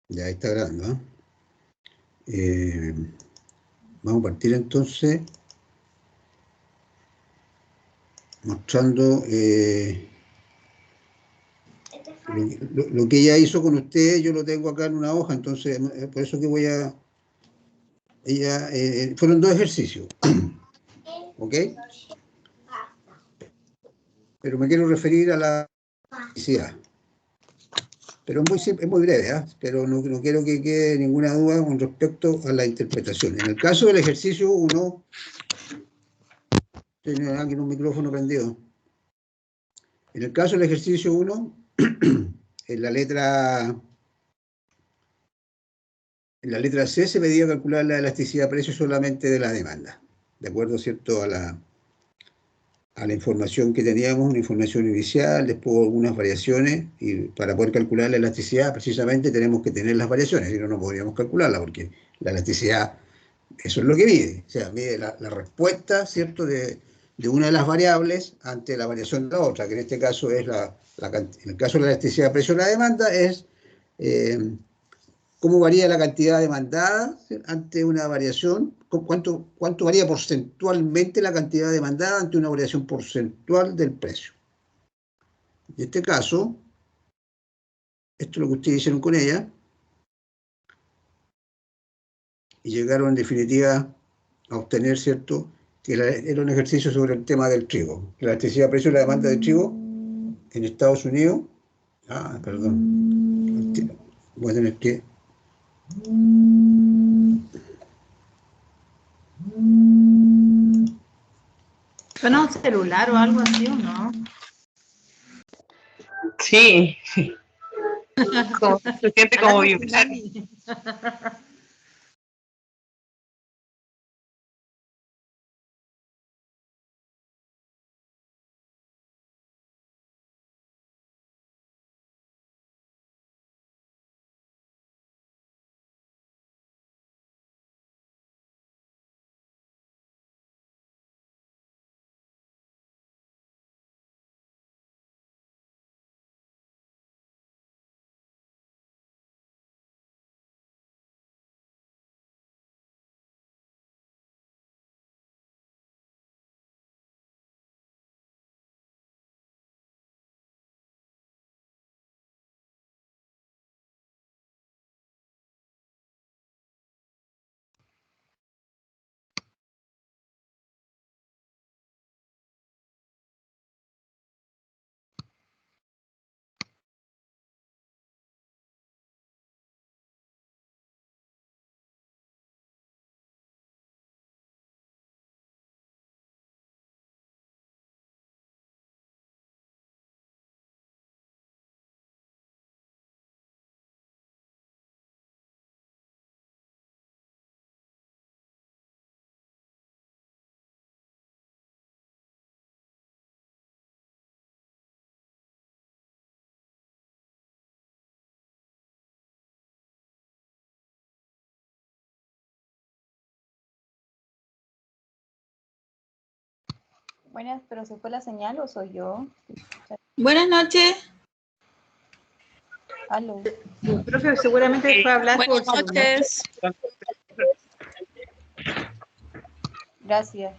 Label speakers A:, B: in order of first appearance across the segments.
A: Ya está grabando, ¿eh? Vamos a partir entonces mostrando lo que ella hizo con usted. Yo lo tengo acá en una hoja, entonces por eso que voy a... Ella, fueron dos ejercicios, ¿ok? Pero me quiero referir a la felicidad. Pero es muy breve, ¿eh? Pero no quiero que quede ninguna duda con respecto a la interpretación. En el caso del ejercicio 1, tiene aquí un micrófono prendido. En el caso del ejercicio 1, en la letra C se pedía calcular la elasticidad de precio solamente de la demanda, de acuerdo, ¿cierto?, a la información que teníamos, una información inicial, después algunas variaciones, y para poder calcular la elasticidad precisamente tenemos que tener las variaciones, si no, no podríamos calcularla, porque la elasticidad, eso es lo que mide, o sea, mide la respuesta, ¿cierto?, de una de las variables ante la variación de la otra, que en este caso es en el caso de la elasticidad de precio de la demanda es... cómo varía la cantidad demandada ante una variación, cuánto varía porcentualmente la cantidad demandada ante una variación porcentual del precio. En este caso, esto es lo que ustedes hicieron con ella, y llegaron en definitiva a obtener, ¿cierto?, que era un ejercicio sobre el tema del trigo, la elasticidad de precio de la demanda de trigo en Estados Unidos. Perdón, voy a tener que...
B: ¿Suena un celular o algo así o no?
C: Sí. Se siente como vibrar.
D: Buenas, pero ¿se fue la señal o soy yo?
B: Buenas noches.
D: Aló.
B: El profe seguramente fue a hablar por
E: Buenas
B: celular.
E: noches.
D: Gracias.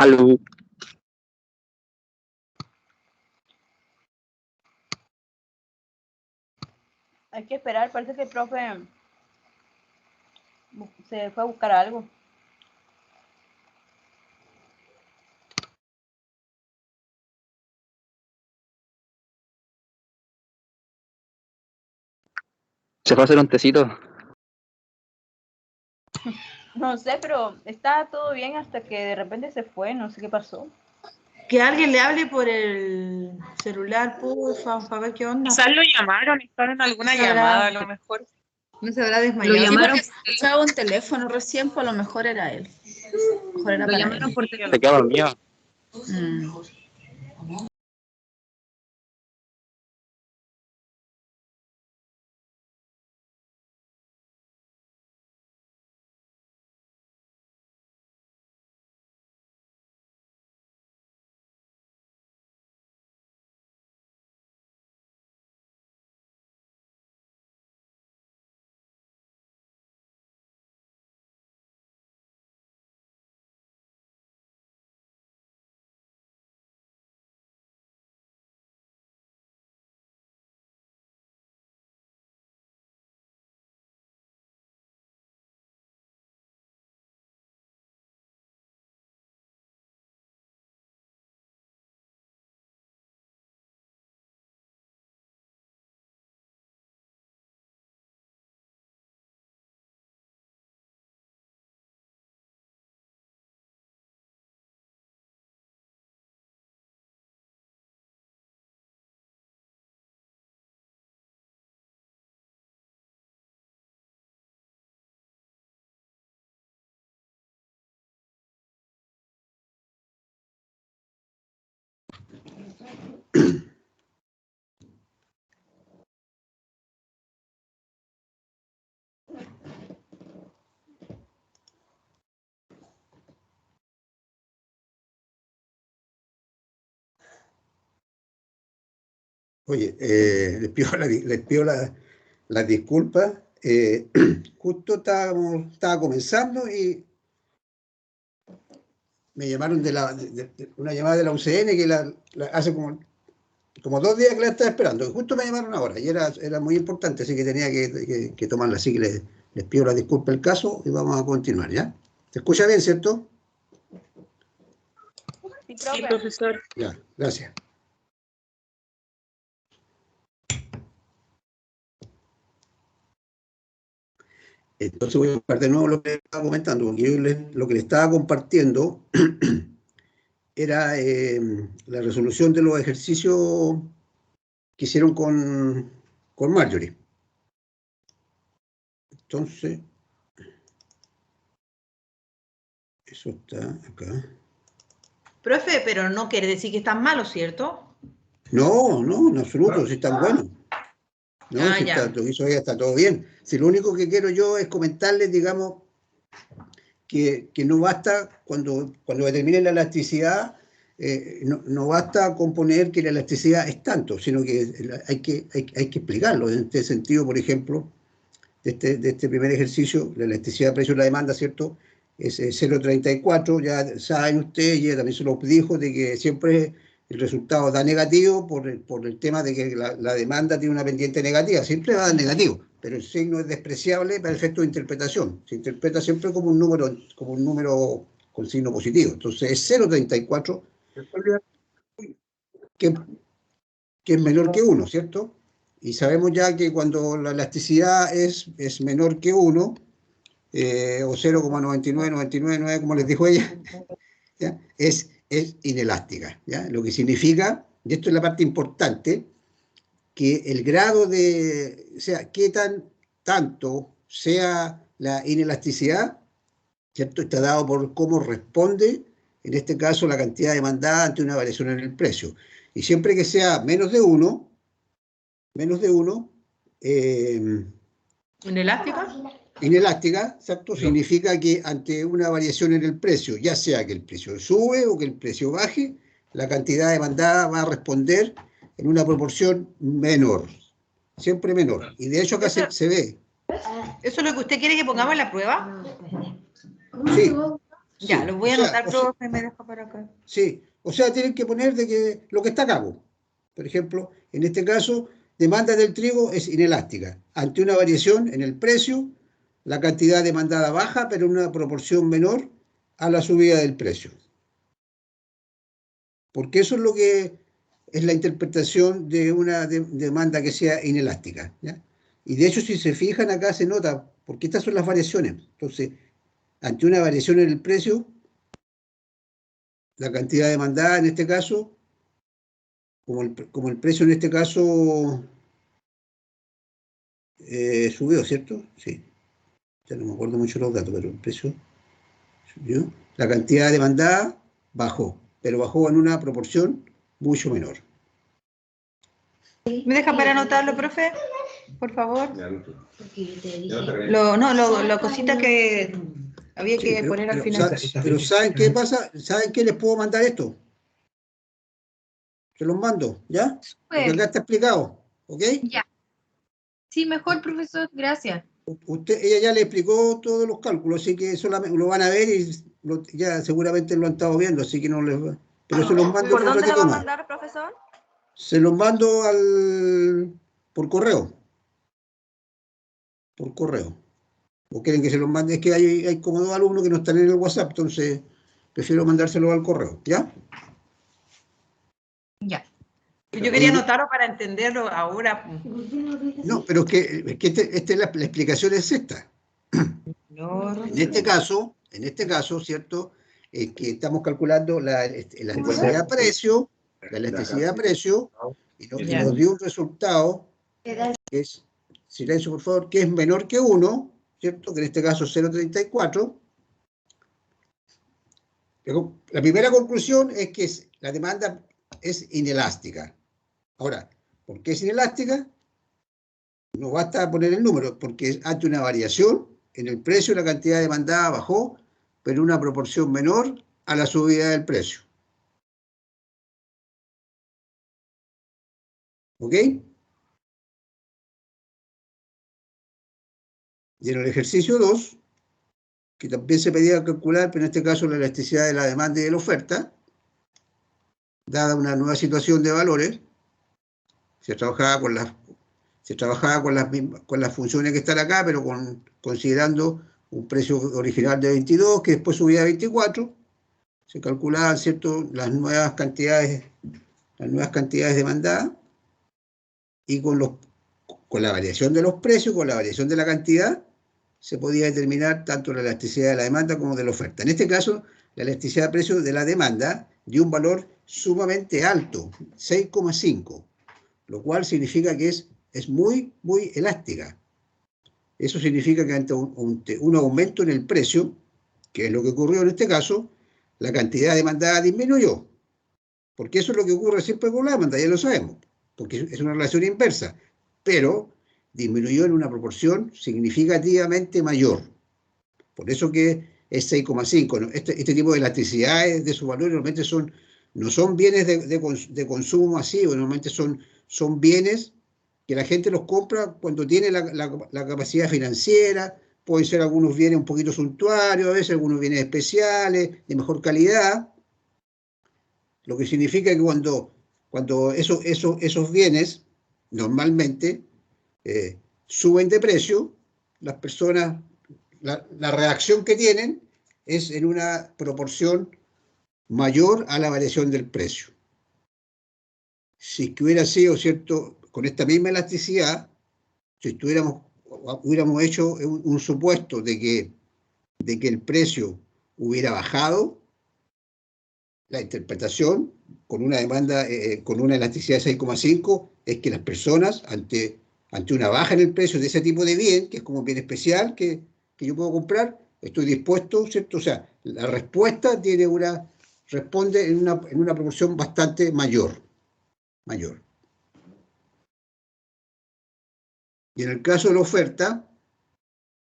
E: Aló.
D: Hay que esperar, parece que el profe se fue a buscar algo.
E: Se fue a hacer un tecito.
D: No sé, pero está todo bien hasta que de repente se fue, no sé qué pasó.
B: Que alguien le hable por el celular, porfa, para ver qué onda.
C: Quizás lo llamaron, estaba en alguna
B: Se habrá-
C: llamada, a lo mejor.
B: No se habrá
F: Lo
B: desmayado.
F: llamaron,
B: Sí, porque escuchaba un teléfono recién, pues a lo mejor era él. A lo mejor era
F: lo
B: para
F: llamaron
B: él.
F: por
C: Sí,
F: teléfono.
E: Se quedó dormido.
A: Oye, les pido las disculpas. Justo estaba comenzando y me llamaron de una llamada de la UCN que hace como 2 días que la estaba esperando. Y justo me llamaron ahora y era muy importante, así que tenía que tomarla. Así que les pido las disculpas el caso y vamos a continuar, ¿ya? ¿Se escucha bien, cierto?
D: Sí,
C: sí,
D: profe.
C: profesor.
A: Ya, gracias. Entonces voy a buscar de nuevo lo que les estaba comentando, porque yo lo que les estaba compartiendo era la resolución de los ejercicios que hicieron con Marjorie. Entonces, eso está acá.
B: Profe, pero no quiere decir que están malos, ¿cierto?
A: No, en absoluto, si están buenos. No,
B: Ah,
A: si
B: ya.
A: lo que hizo ella está todo bien. Si lo único que quiero yo es comentarles, digamos, que no basta, cuando determinen la elasticidad, no basta con poner que la elasticidad es tanto, sino que hay que explicarlo. En este sentido, por ejemplo, de este primer ejercicio, la elasticidad precio de la demanda, ¿cierto? Es 0,34, ya saben ustedes, y ella también se lo dijo, de que siempre el resultado da negativo por el tema de que la demanda tiene una pendiente negativa, siempre va a dar negativo, pero el signo es despreciable para el efecto de interpretación, se interpreta siempre como un número con signo positivo, entonces es 0,34, que es menor que 1, ¿cierto? Y sabemos ya que cuando la elasticidad es menor que 1, o 0,9999, como les dijo ella, ¿ya? Es inelástica, ¿ya? Lo que significa, y esto es la parte importante, que el grado o sea, qué tanto sea la inelasticidad, ¿cierto? Está dado por cómo responde, en este caso, la cantidad demandada ante una variación en el precio. Y siempre que sea menos de 1,
B: ¿Inelástica?
A: inelástica, ¿exacto? Significa que ante una variación en el precio, ya sea que el precio sube o que el precio baje, la cantidad demandada va a responder en una proporción menor, siempre menor. Y de hecho acá se ve.
B: ¿Eso es lo que usted quiere que pongamos en la prueba?
A: Sí,
B: Ya,
A: Sí,
B: lo voy a anotar, profe, me deja por acá.
A: sí, o sea, tienen que poner de que lo que está a cabo. Por ejemplo, en este caso, demanda del trigo es inelástica. Ante una variación en el precio, la cantidad demandada baja, pero en una proporción menor a la subida del precio. Porque eso es lo que es la interpretación de una demanda que sea inelástica, ¿ya? Y de hecho, si se fijan acá se nota, porque estas son las variaciones. Entonces, ante una variación en el precio, la cantidad demandada en este caso, como el precio en este caso subió, ¿cierto? Sí. Ya no me acuerdo mucho los datos, pero el precio subió. La cantidad demandada bajó, pero bajó en una proporción mucho menor.
B: ¿Me deja para anotarlo, profe? Por favor. Lo cosita que había
A: Sí,
B: que poner al final.
A: pero ¿saben qué pasa? ¿Saben qué les puedo mandar esto? Se los mando, ¿ya? Porque acá está explicado, ¿ok?
F: Ya. Sí, mejor, profesor, gracias.
A: Ella ya le explicó todos los cálculos, así que solamente lo van a ver y ya seguramente lo han estado viendo, así que no les va. Pero se los mando
D: ¿Por
A: en un
D: dónde lo
A: ratito
D: va a
A: más.
D: mandar, profesor?
A: Se los mando por correo. Por correo. ¿O quieren que se los mande? Es que hay como 2 alumnos que no están en el WhatsApp, entonces prefiero mandárselo al correo, ¿ya?
F: Ya.
B: Yo quería anotarlo para entenderlo ahora.
A: No, pero es que la explicación es esta. En este caso, ¿cierto? Es que estamos calculando la elasticidad-precio, y nos dio un resultado que es, silencio por favor, que es menor que 1, ¿cierto? Que en este caso es 0,34. La primera conclusión es que la demanda es inelástica. Ahora, ¿por qué es inelástica? No basta poner el número, porque ante una variación en el precio, la cantidad demandada bajó, pero en una proporción menor a la subida del precio. ¿Ok? Y en el ejercicio 2, que también se pedía calcular, pero en este caso la elasticidad de la demanda y de la oferta, dada una nueva situación de valores, se trabajaba con las funciones que están acá, pero considerando un precio original de 22, que después subía a 24, se calculaban, ¿cierto?, las nuevas cantidades demandadas, y con la variación de los precios, con la variación de la cantidad, se podía determinar tanto la elasticidad de la demanda como de la oferta. En este caso, la elasticidad de precios de la demanda dio un valor sumamente alto, 6,5, lo cual significa que es muy, muy elástica. Eso significa que ante un aumento en el precio, que es lo que ocurrió en este caso, la cantidad demandada disminuyó. Porque eso es lo que ocurre siempre con la demanda, ya lo sabemos, porque es una relación inversa, pero disminuyó en una proporción significativamente mayor. Por eso que es 6,5. ¿No? Este tipo de elasticidades de sus valores normalmente no son bienes de consumo masivo, normalmente son bienes que la gente los compra cuando tiene la capacidad financiera, pueden ser algunos bienes un poquito suntuarios, a veces algunos bienes especiales, de mejor calidad, lo que significa que cuando esos bienes normalmente suben de precio, las personas, la reacción que tienen es en una proporción mayor a la variación del precio. Si hubiera sido, ¿cierto?, con esta misma elasticidad, si hubiéramos hecho un supuesto de que el precio hubiera bajado, la interpretación con una demanda, con una elasticidad de 6,5, es que las personas, ante una baja en el precio de ese tipo de bien, que es como un bien especial que yo puedo comprar, estoy dispuesto, ¿cierto? O sea, la respuesta responde en una proporción bastante mayor. Y en el caso de la oferta,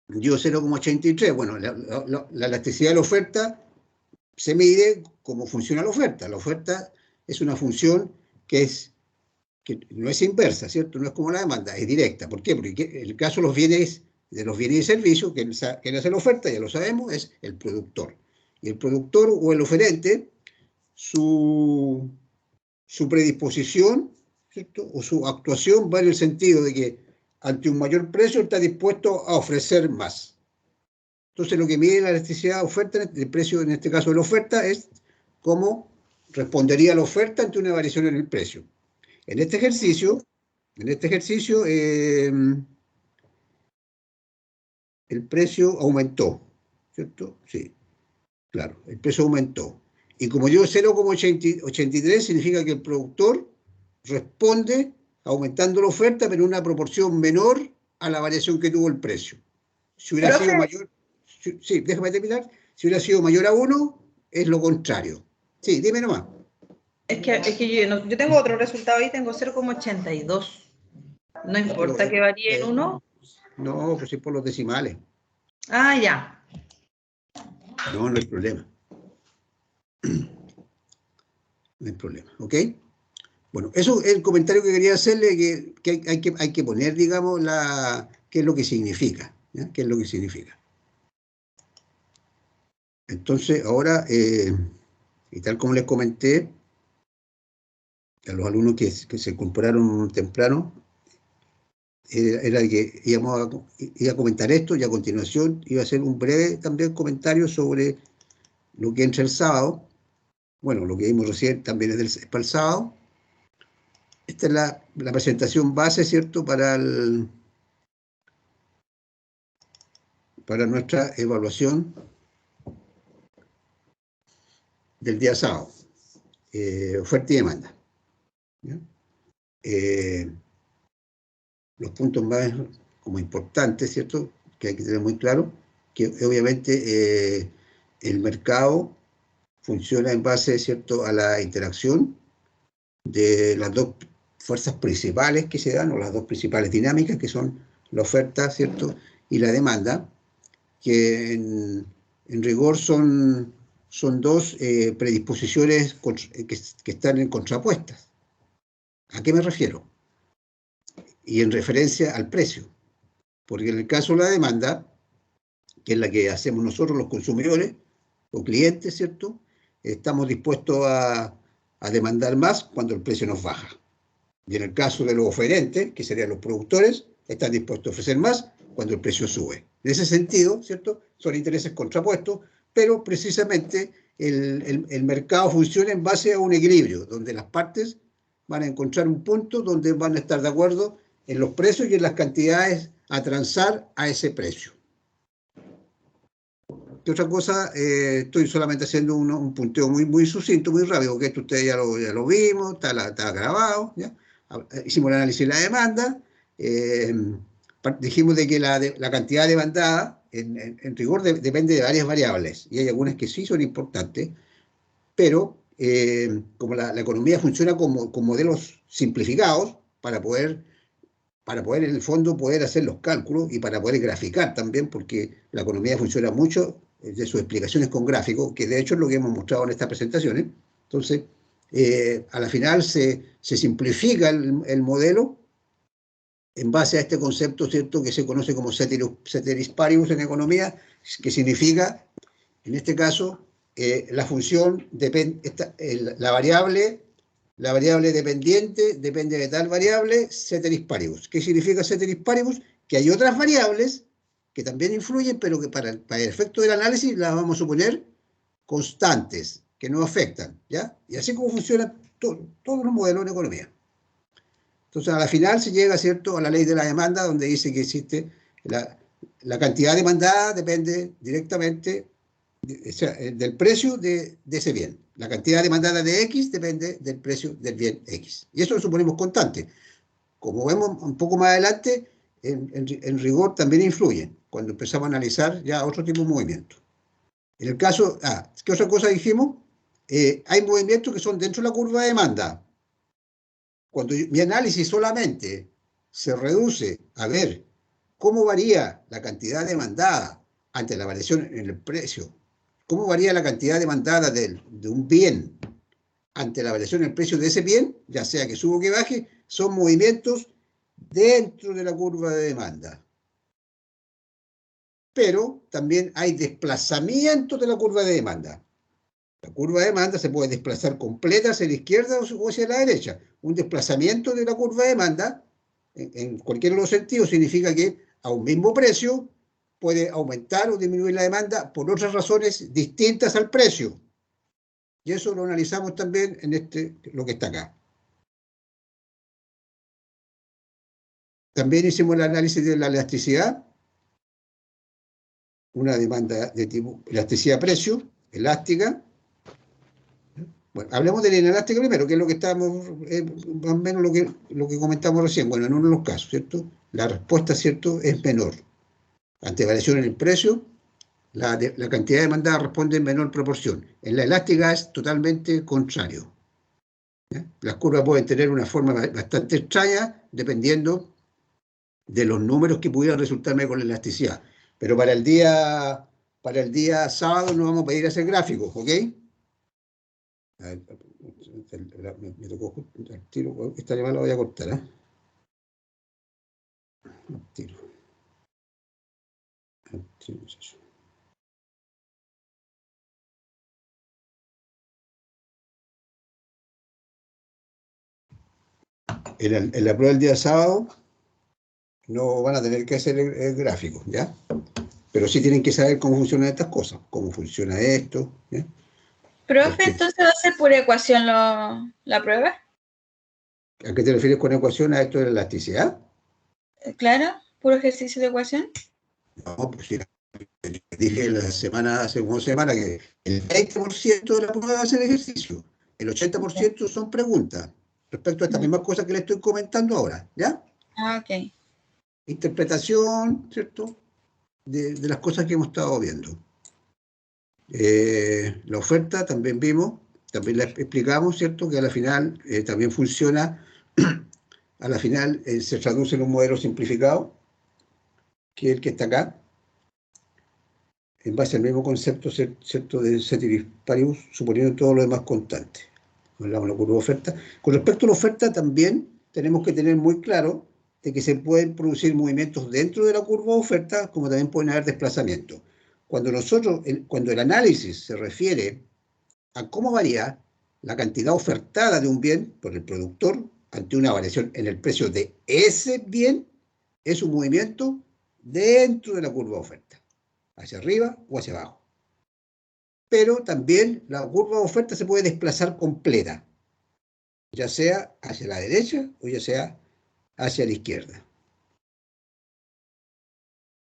A: dio 0,83. Bueno, la elasticidad de la oferta se mide cómo funciona la oferta. La oferta es una función que no es inversa, ¿cierto? No es como la demanda, es directa. ¿Por qué? Porque en el caso de los bienes y servicios, que hace la oferta, ya lo sabemos, es el productor. Y el productor o el oferente, su predisposición, ¿cierto? O su actuación va en el sentido de que ante un mayor precio está dispuesto a ofrecer más. Entonces lo que mide la elasticidad de oferta, el precio en este caso de la oferta, es cómo respondería la oferta ante una variación en el precio. En este ejercicio, el precio aumentó, ¿cierto? Sí, claro, el precio aumentó. Y como dio 0,83, significa que el productor responde aumentando la oferta, pero en una proporción menor a la variación que tuvo el precio. Si hubiera sido mayor, sí, déjame terminar, si hubiera sido mayor a 1, es lo contrario. Sí, dime nomás.
B: Es que yo tengo otro resultado ahí, tengo 0,82. No importa que varíe en 1.
A: No, pues es por los decimales.
B: Ah, ya.
A: No, no hay problema. No hay problema, ¿ok? Bueno, eso es el comentario que quería hacerle, que hay que poner, digamos, qué es lo que significa, ¿ya? ¿Qué es lo que significa? Entonces, ahora, y tal como les comenté, a los alumnos que se incorporaron temprano, era que iba a comentar esto y a continuación iba a hacer un breve también comentario sobre lo que entra el sábado. Bueno, lo que vimos recién también es para el sábado. Esta es la presentación base, ¿cierto?, para nuestra evaluación del día sábado. Oferta y demanda. ¿Ya? Los puntos más como importantes, ¿cierto?, que hay que tener muy claro, que obviamente el mercado funciona en base, ¿cierto?, a la interacción de las dos fuerzas principales que se dan, o las dos principales dinámicas, que son la oferta, ¿cierto?, y la demanda, que en rigor son dos predisposiciones que están contrapuestas. ¿A qué me refiero? Y en referencia al precio. Porque en el caso de la demanda, que es la que hacemos nosotros los consumidores o clientes, ¿cierto?, estamos dispuestos a demandar más cuando el precio nos baja. Y en el caso de los oferentes, que serían los productores, están dispuestos a ofrecer más cuando el precio sube. En ese sentido, ¿cierto?, son intereses contrapuestos, pero precisamente el mercado funciona en base a un equilibrio, donde las partes van a encontrar un punto donde van a estar de acuerdo en los precios y en las cantidades a transar a ese precio. ¿Qué otra cosa? Estoy solamente haciendo un punteo muy sucinto, muy rápido, porque esto ustedes ya lo vimos, está grabado, ¿ya? Hicimos el análisis de la demanda, dijimos de que la cantidad demandada en rigor depende de varias variables, y hay algunas que sí son importantes, pero como la economía funciona con modelos simplificados para poder en el fondo poder hacer los cálculos y para poder graficar también, porque la economía funciona mucho de sus explicaciones con gráficos, que de hecho es lo que hemos mostrado en estas presentaciones. Entonces, a la final se simplifica el modelo en base a este concepto, ¿cierto?, que se conoce como ceteris paribus en economía, que significa, en este caso, la función depende, la variable dependiente depende de tal variable, ceteris paribus. ¿Qué significa ceteris paribus? Que hay otras variables que también influyen, pero que para el efecto del análisis las vamos a suponer constantes, que no afectan, ¿ya? Y así como funcionan todos los modelos en economía. Entonces, a la final se llega, ¿cierto?, a la ley de la demanda, donde dice que existe la cantidad demandada depende directamente del precio de ese bien. La cantidad demandada de X depende del precio del bien X. Y eso lo suponemos constante. Como vemos un poco más adelante, en rigor también influyen, cuando empezamos a analizar ya otro tipo de movimientos. En el caso, ¿qué otra cosa dijimos? Hay movimientos que son dentro de la curva de demanda. Cuando mi análisis solamente se reduce a ver cómo varía la cantidad demandada ante la variación en el precio, cómo varía la cantidad demandada de un bien ante la variación en el precio de ese bien, ya sea que suba o que baje, son movimientos dentro de la curva de demanda. pero también hay desplazamiento de la curva de demanda. La curva de demanda se puede desplazar completa hacia la izquierda o hacia la derecha. Un desplazamiento de la curva de demanda, en cualquiera de los sentidos, significa que a un mismo precio puede aumentar o disminuir la demanda por otras razones distintas al precio. Y eso lo analizamos también en lo que está acá. También hicimos el análisis de la elasticidad, una demanda de tipo elasticidad-precio, elástica. Bueno, hablemos de la inelástica primero, que es lo que estábamos, más o menos lo que comentamos recién. Bueno, en uno de los casos, ¿cierto? La respuesta, ¿cierto?, es menor. Ante variación en el precio, la cantidad demandada responde en menor proporción. En la elástica es totalmente contrario. ¿Ya? Las curvas pueden tener una forma bastante extraña dependiendo de los números que pudieran resultarme con la elasticidad. Pero para el día sábado no vamos a pedir hacer gráficos, ¿ok? A ver, me tocó justo el tiro. Esta llamada la voy a cortar, ¿eh? El tiro. El tiro es eso. En la prueba del día sábado no van a tener que hacer el gráfico, ¿ya? Pero sí tienen que saber cómo funcionan estas cosas, cómo funciona esto, ¿ya?
D: Profe,
A: Porque,
D: entonces va a ser por ecuación la prueba.
A: ¿a qué te refieres con ecuación? ¿A esto de la elasticidad?
D: Claro, puro ejercicio de ecuación.
A: No, pues sí, dije hace una semana que el 20% de la prueba va a ser ejercicio, el 80% son preguntas respecto a estas mismas cosas que le estoy comentando ahora, ¿ya?
D: Ah, ok.
A: Interpretación, ¿cierto?, de las cosas que hemos estado viendo. La oferta también vimos, también la explicamos, ¿cierto?, que a la final también funciona, a la final se traduce en un modelo simplificado, que es el que está acá, en base al mismo concepto, ¿cierto?, de ceteris paribus, suponiendo todo lo demás constante. Hablamos de la curva de oferta. Con respecto a la oferta, también tenemos que tener muy claro de que se pueden producir movimientos dentro de la curva de oferta, como también pueden haber desplazamientos. Cuando el análisis se refiere a cómo varía la cantidad ofertada de un bien por el productor ante una variación en el precio de ese bien, es un movimiento dentro de la curva de oferta, hacia arriba o hacia abajo. Pero también la curva de oferta se puede desplazar completa, ya sea hacia la derecha o ya sea hacia la izquierda.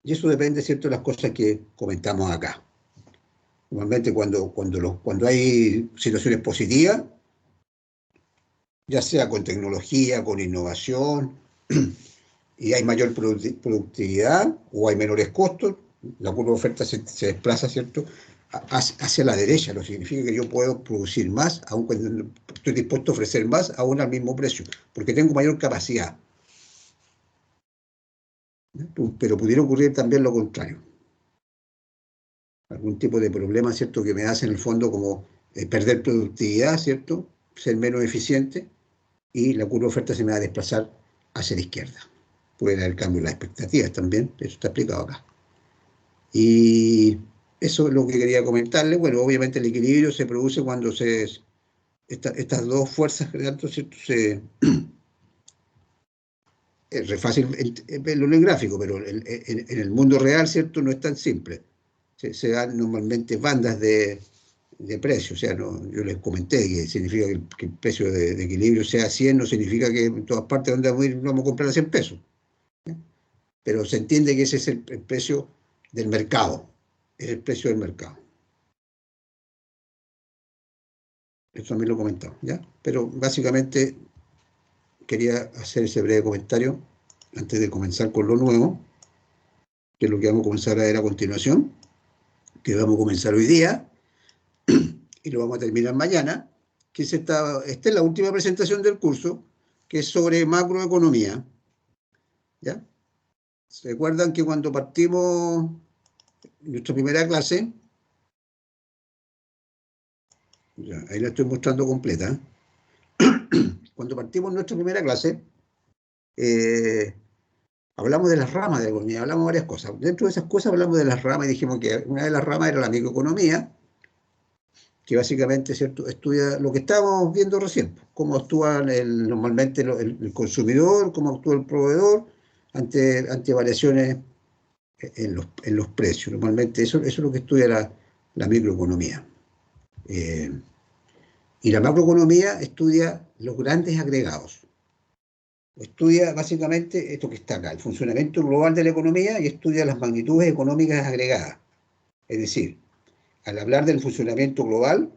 A: Y eso depende, ¿cierto?, de las cosas que comentamos acá. Normalmente cuando hay situaciones positivas, ya sea con tecnología, con innovación, y hay mayor productividad o hay menores costos, la curva de oferta se desplaza, ¿cierto?, hacia la derecha, lo que significa que yo puedo producir más, aun cuando estoy dispuesto a ofrecer más, aún al mismo precio, porque tengo mayor capacidad. Pero pudiera ocurrir también lo contrario. Algún tipo de problema, ¿cierto?, que me hace en el fondo como perder productividad, ¿cierto?, ser menos eficiente, y la curva de oferta se me va a desplazar hacia la izquierda. Puede haber cambio en las expectativas también, eso está explicado acá. Y eso es lo que quería comentarle. Bueno, obviamente el equilibrio se produce cuando estas dos fuerzas, ¿cierto?, es fácil verlo en el gráfico, pero en el mundo real, ¿cierto?, no es tan simple. Se dan normalmente bandas de precio. O sea, yo les comenté que significa que el precio de equilibrio sea 100, no significa que en todas partes donde vamos a comprar a 100 pesos. ¿Sí? Pero se entiende que ese es el precio del mercado, es el precio del mercado. Eso también lo comentamos, ¿ya? Pero básicamente quería hacer ese breve comentario antes de comenzar con lo nuevo, que es lo que vamos a comenzar a ver a continuación, que vamos a comenzar hoy día y lo vamos a terminar mañana, que esta es la última presentación del curso, que es sobre macroeconomía. ¿Ya? ¿Se acuerdan que cuando partimos nuestra primera clase, ya, ahí la estoy mostrando completa, cuando partimos nuestra primera clase, hablamos de las ramas de la economía, hablamos de varias cosas. Dentro de esas cosas hablamos de las ramas y dijimos que una de las ramas era la microeconomía, que básicamente, ¿cierto?, estudia lo que estábamos viendo recién, cómo actúa normalmente el consumidor, cómo actúa el proveedor ante variaciones en los precios. Normalmente eso es lo que estudia la microeconomía. Y la macroeconomía estudia los grandes agregados. Estudia básicamente esto que está acá, el funcionamiento global de la economía, y estudia las magnitudes económicas agregadas. Es decir, al hablar del funcionamiento global,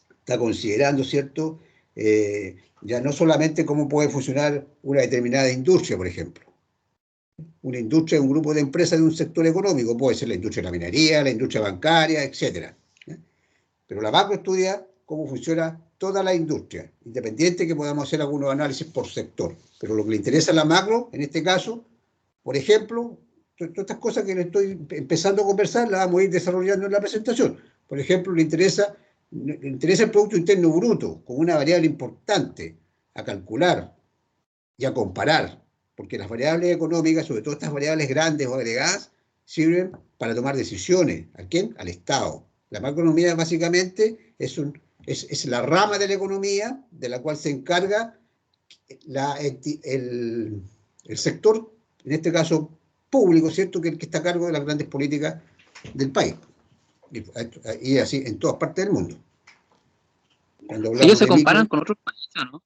A: está considerando, ¿cierto?, ya no solamente cómo puede funcionar una determinada industria, por ejemplo. Una industria, un grupo de empresas de un sector económico, puede ser la industria de la minería, la industria bancaria, etc. Pero la macro estudia cómo funciona toda la industria, independiente que podamos hacer algunos análisis por sector. Pero lo que le interesa a la macro, en este caso, por ejemplo, todas estas cosas que le estoy empezando a conversar, las vamos a ir desarrollando en la presentación. Por ejemplo, le interesa el Producto Interno Bruto como una variable importante a calcular y a comparar, porque las variables económicas, sobre todo estas variables grandes o agregadas, sirven para tomar decisiones. ¿A quién? Al Estado. La macroeconomía básicamente es la rama de la economía de la cual se encarga el sector, en este caso público, ¿cierto?, que está a cargo de las grandes políticas del país. Y así en todas partes del mundo.
E: Ellos se comparan con otros países, ¿no?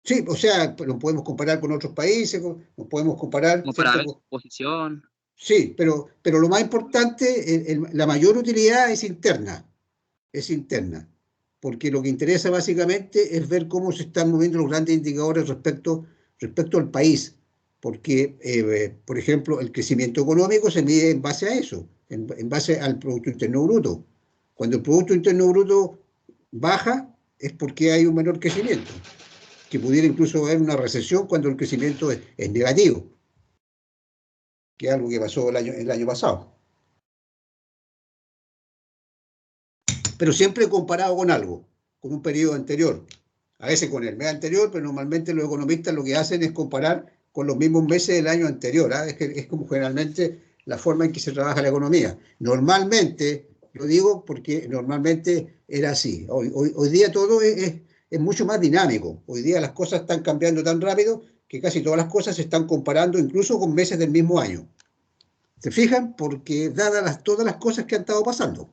A: Sí, o sea, lo podemos comparar con otros países, nos podemos comparar...
E: Como para ver su posición.
A: Sí, pero lo más importante, la mayor utilidad es interna, porque lo que interesa básicamente es ver cómo se están moviendo los grandes indicadores respecto al país, porque, por ejemplo, el crecimiento económico se mide en base a eso, en base al Producto Interno Bruto. Cuando el Producto Interno Bruto baja, es porque hay un menor crecimiento, que pudiera incluso haber una recesión cuando el crecimiento es negativo, que es algo que pasó el año pasado. Pero siempre comparado con algo, con un periodo anterior, a veces con el mes anterior, pero normalmente los economistas lo que hacen es comparar con los mismos meses del año anterior. Es como generalmente la forma en que se trabaja la economía. Normalmente, lo digo porque normalmente era así. Hoy día todo es mucho más dinámico. Hoy día las cosas están cambiando tan rápido que casi todas las cosas se están comparando incluso con meses del mismo año. ¿Se fijan? Porque dadas todas las cosas que han estado pasando.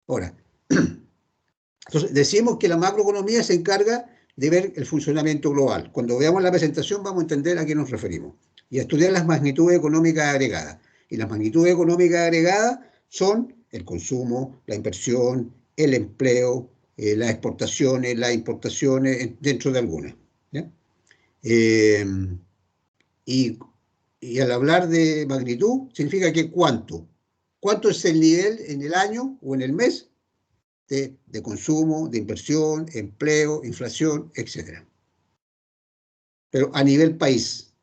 A: Ahora, entonces decimos que la macroeconomía se encarga de ver el funcionamiento global. Cuando veamos la presentación vamos a entender a qué nos referimos y a estudiar las magnitudes económicas agregadas. Y las magnitudes económicas agregadas son el consumo, la inversión, el empleo, las exportaciones, las importaciones, dentro de algunas. ¿Ya? Y al hablar de magnitud, significa que ¿cuánto? ¿Cuánto es el nivel en el año o en el mes de consumo, de inversión, empleo, inflación, etc.? Pero a nivel país,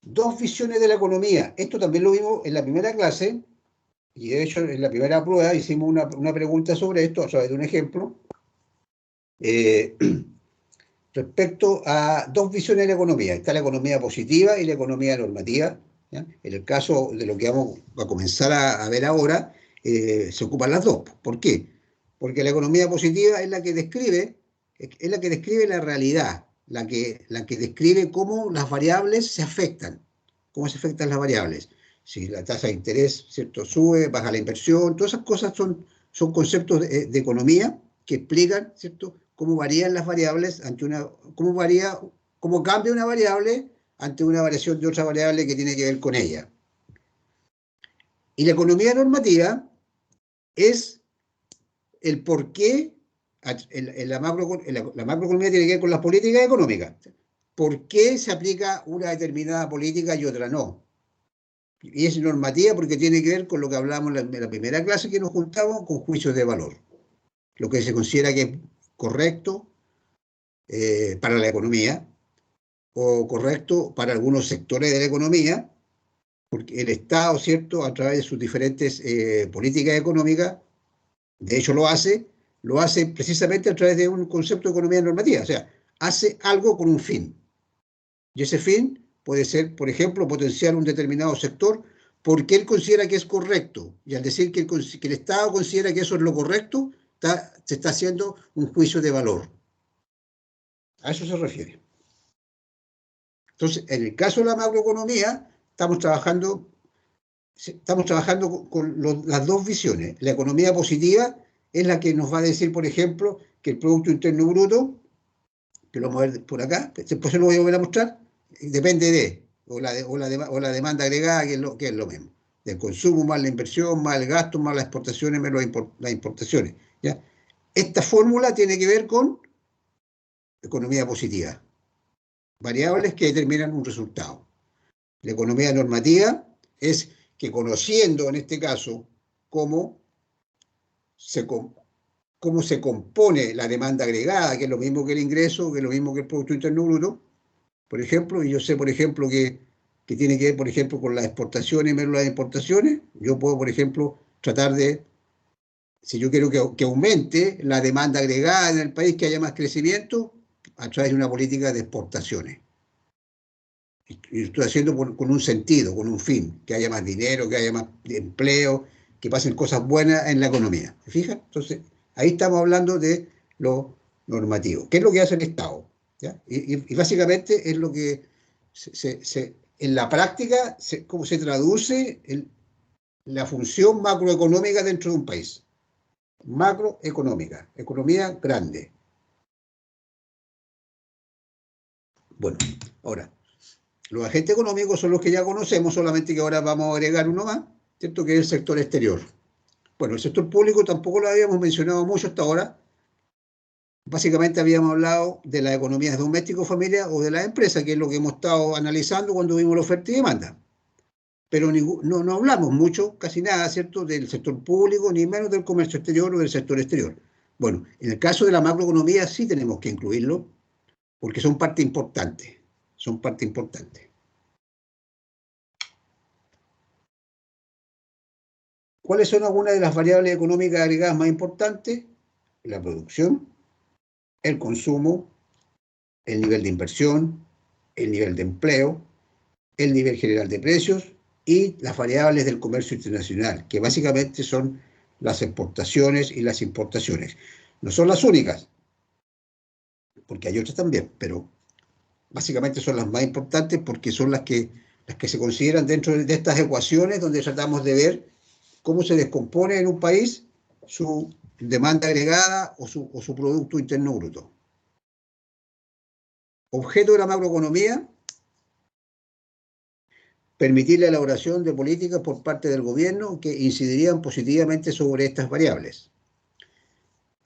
A: Dos visiones de la economía. Esto también lo vimos en la primera clase, y de hecho en la primera prueba hicimos una pregunta sobre esto a través de un ejemplo. Respecto a dos visiones de la economía. Está la economía positiva y la economía normativa. ¿Ya? En el caso de lo que vamos a comenzar a ver ahora, se ocupan las dos. ¿Por qué? Porque la economía positiva es la que describe la realidad, la que describe cómo las variables se afectan, cómo se afectan las variables. Si la tasa de interés, ¿cierto?, sube, baja la inversión, todas esas cosas son conceptos de economía que explican, ¿cierto?, cómo varían las variables cómo cambia una variable ante una variación de otra variable que tiene que ver con ella. Y la economía normativa es el por qué la macroeconomía tiene que ver con las políticas económicas. ¿Por qué se aplica una determinada política y otra no? Y es normativa porque tiene que ver con lo que hablamos en la primera clase que nos juntamos, con juicios de valor. Lo que se considera que es correcto para la economía o correcto para algunos sectores de la economía, porque el Estado, ¿cierto?, a través de sus diferentes políticas económicas, de hecho lo hace precisamente a través de un concepto de economía normativa, o sea, hace algo con un fin. Y ese fin puede ser, por ejemplo, potenciar un determinado sector porque él considera que es correcto. Y al decir que el Estado considera que eso es lo correcto, se está haciendo un juicio de valor. A eso se refiere. Entonces, en el caso de la macroeconomía, estamos trabajando las dos visiones. La economía positiva es la que nos va a decir, por ejemplo, que el Producto Interno Bruto, que lo vamos a ver por acá, después se lo voy a volver a mostrar, depende o la demanda agregada, que es lo mismo. Del consumo más la inversión, más el gasto, más las exportaciones, menos las importaciones. ¿Ya? Esta fórmula tiene que ver con economía positiva. Variables que determinan un resultado. La economía normativa es que conociendo en este caso cómo se compone la demanda agregada, que es lo mismo que el ingreso, que es lo mismo que el Producto Interno Bruto, por ejemplo, y yo sé, por ejemplo, que tiene que ver, por ejemplo, con las exportaciones menos las importaciones, yo puedo, por ejemplo, tratar de, si yo quiero que aumente la demanda agregada en el país, que haya más crecimiento, a través de una política de exportaciones. Y estoy haciendo con un sentido, con un fin, que haya más dinero, que haya más empleo, que pasen cosas buenas en la economía. ¿Se fijan? Entonces, ahí estamos hablando de lo normativo. ¿Qué es lo que hace el Estado? ¿Ya? Y básicamente es lo que en la práctica, cómo se traduce la función macroeconómica dentro de un país. Macroeconómica, economía grande. Bueno, ahora, los agentes económicos son los que ya conocemos, solamente que ahora vamos a agregar uno más, ¿cierto? Que es el sector exterior. Bueno, el sector público tampoco lo habíamos mencionado mucho hasta ahora. Básicamente habíamos hablado de las economías domésticas, familia o de las empresas, que es lo que hemos estado analizando cuando vimos la oferta y demanda. Pero no hablamos mucho, casi nada, ¿cierto?, del sector público, ni menos del comercio exterior o del sector exterior. Bueno, en el caso de la macroeconomía sí tenemos que incluirlo, porque son parte importante. Son parte importante. ¿Cuáles son algunas de las variables económicas agregadas más importantes? La producción, el consumo, el nivel de inversión, el nivel de empleo, el nivel general de precios y las variables del comercio internacional, que básicamente son las exportaciones y las importaciones. No son las únicas, porque hay otras también, pero básicamente son las más importantes porque son las que se consideran dentro de estas ecuaciones donde tratamos de ver cómo se descompone en un país su demanda agregada o su Producto Interno Bruto. Objeto de la macroeconomía: permitir la elaboración de políticas por parte del gobierno que incidirían positivamente sobre estas variables.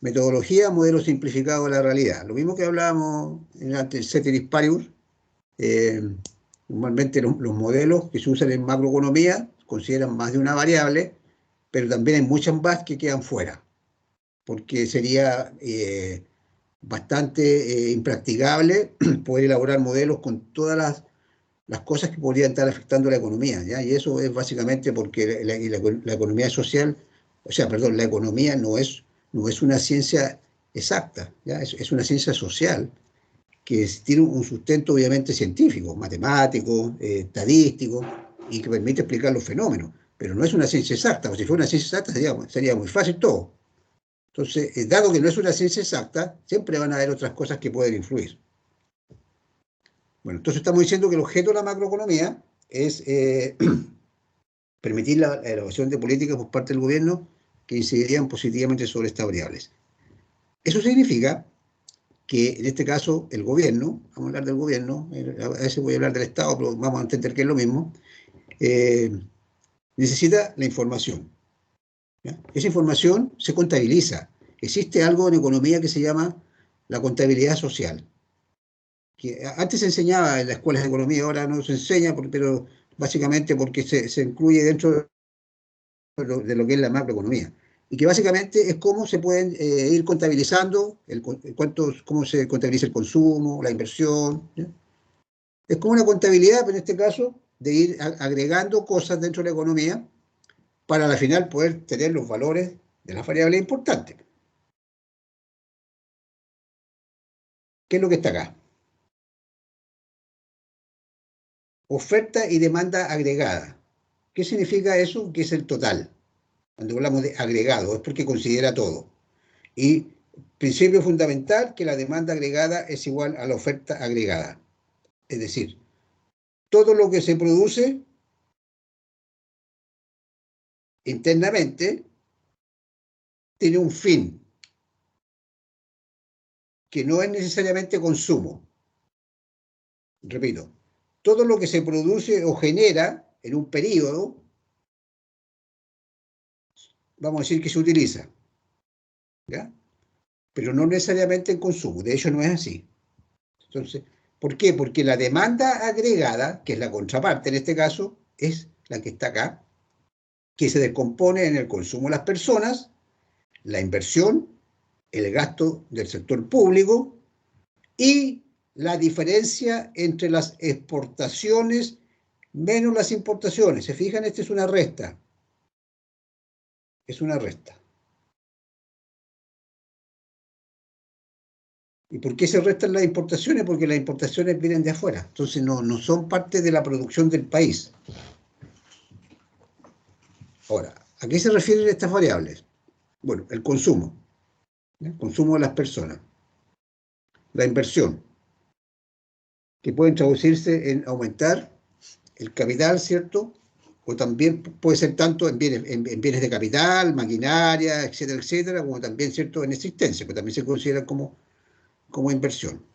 A: Metodología: modelo simplificado de la realidad. Lo mismo que hablábamos en el ceteris paribus. Normalmente los modelos que se usan en macroeconomía consideran más de una variable, pero también hay muchas más que quedan fuera, porque sería bastante impracticable poder elaborar modelos con todas las cosas que podrían estar afectando a la economía, ¿ya? Y eso es básicamente porque la economía social, o sea, perdón, la economía no es una ciencia exacta, ¿ya? Es una ciencia social que tiene un sustento obviamente científico, matemático, estadístico, y que permite explicar los fenómenos, pero no es una ciencia exacta, porque si fuera una ciencia exacta sería muy fácil todo. Entonces, dado que no es una ciencia exacta, siempre van a haber otras cosas que pueden influir. Bueno, entonces estamos diciendo que el objeto de la macroeconomía es permitir la elaboración de políticas por parte del gobierno que incidirían positivamente sobre estas variables. Eso significa que en este caso el gobierno, vamos a hablar del gobierno, a veces voy a hablar del Estado, pero vamos a entender que es lo mismo, necesita la información. ¿Ya? Esa información se contabiliza. Existe algo en economía que se llama la contabilidad social, que antes se enseñaba en las escuelas de economía, ahora no se enseña, pero básicamente porque se incluye dentro de lo que es la macroeconomía. Y que básicamente es cómo se pueden ir contabilizando, cómo se contabiliza el consumo, la inversión. ¿Ya? Es como una contabilidad, pero en este caso, de ir agregando cosas dentro de la economía para al final poder tener los valores de las variables importantes. ¿Qué es lo que está acá? oferta y demanda agregada. ¿Qué significa eso? Que es el total. Cuando hablamos de agregado, es porque considera todo. Y principio fundamental, que la demanda agregada es igual a la oferta agregada. Es decir, todo lo que se produce internamente tiene un fin, que no es necesariamente consumo. Repito, todo lo que se produce o genera en un periodo, vamos a decir que se utiliza, ¿ya? Pero no necesariamente en consumo, de hecho no es así. Entonces, ¿por qué? Porque la demanda agregada, que es la contraparte en este caso, es la que está acá, que se descompone en el consumo de las personas, la inversión, el gasto del sector público y la diferencia entre las exportaciones menos las importaciones. ¿Se fijan? Esta es una resta. Es una resta. ¿Y por qué se restan las importaciones? Porque las importaciones vienen de afuera. Entonces no son parte de la producción del país. Ahora, ¿a qué se refieren estas variables? Bueno, el consumo. El consumo de las personas. La inversión, que pueden traducirse en aumentar el capital, ¿cierto? O también puede ser tanto en bienes de capital, maquinaria, etcétera, etcétera, como también, ¿cierto?, en existencia, que también se considera como inversión.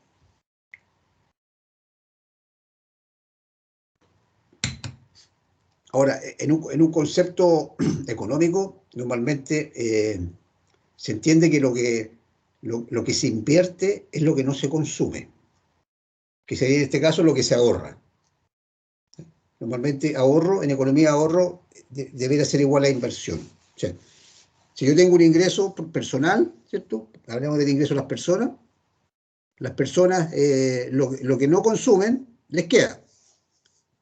A: Ahora, en un concepto económico, normalmente se entiende que lo que se invierte es lo que no se consume, que sería en este caso lo que se ahorra. Normalmente ahorro, en economía ahorro debería ser igual a inversión. O sea, si yo tengo un ingreso personal, ¿cierto? Hablamos del ingreso de las personas lo que no consumen les queda.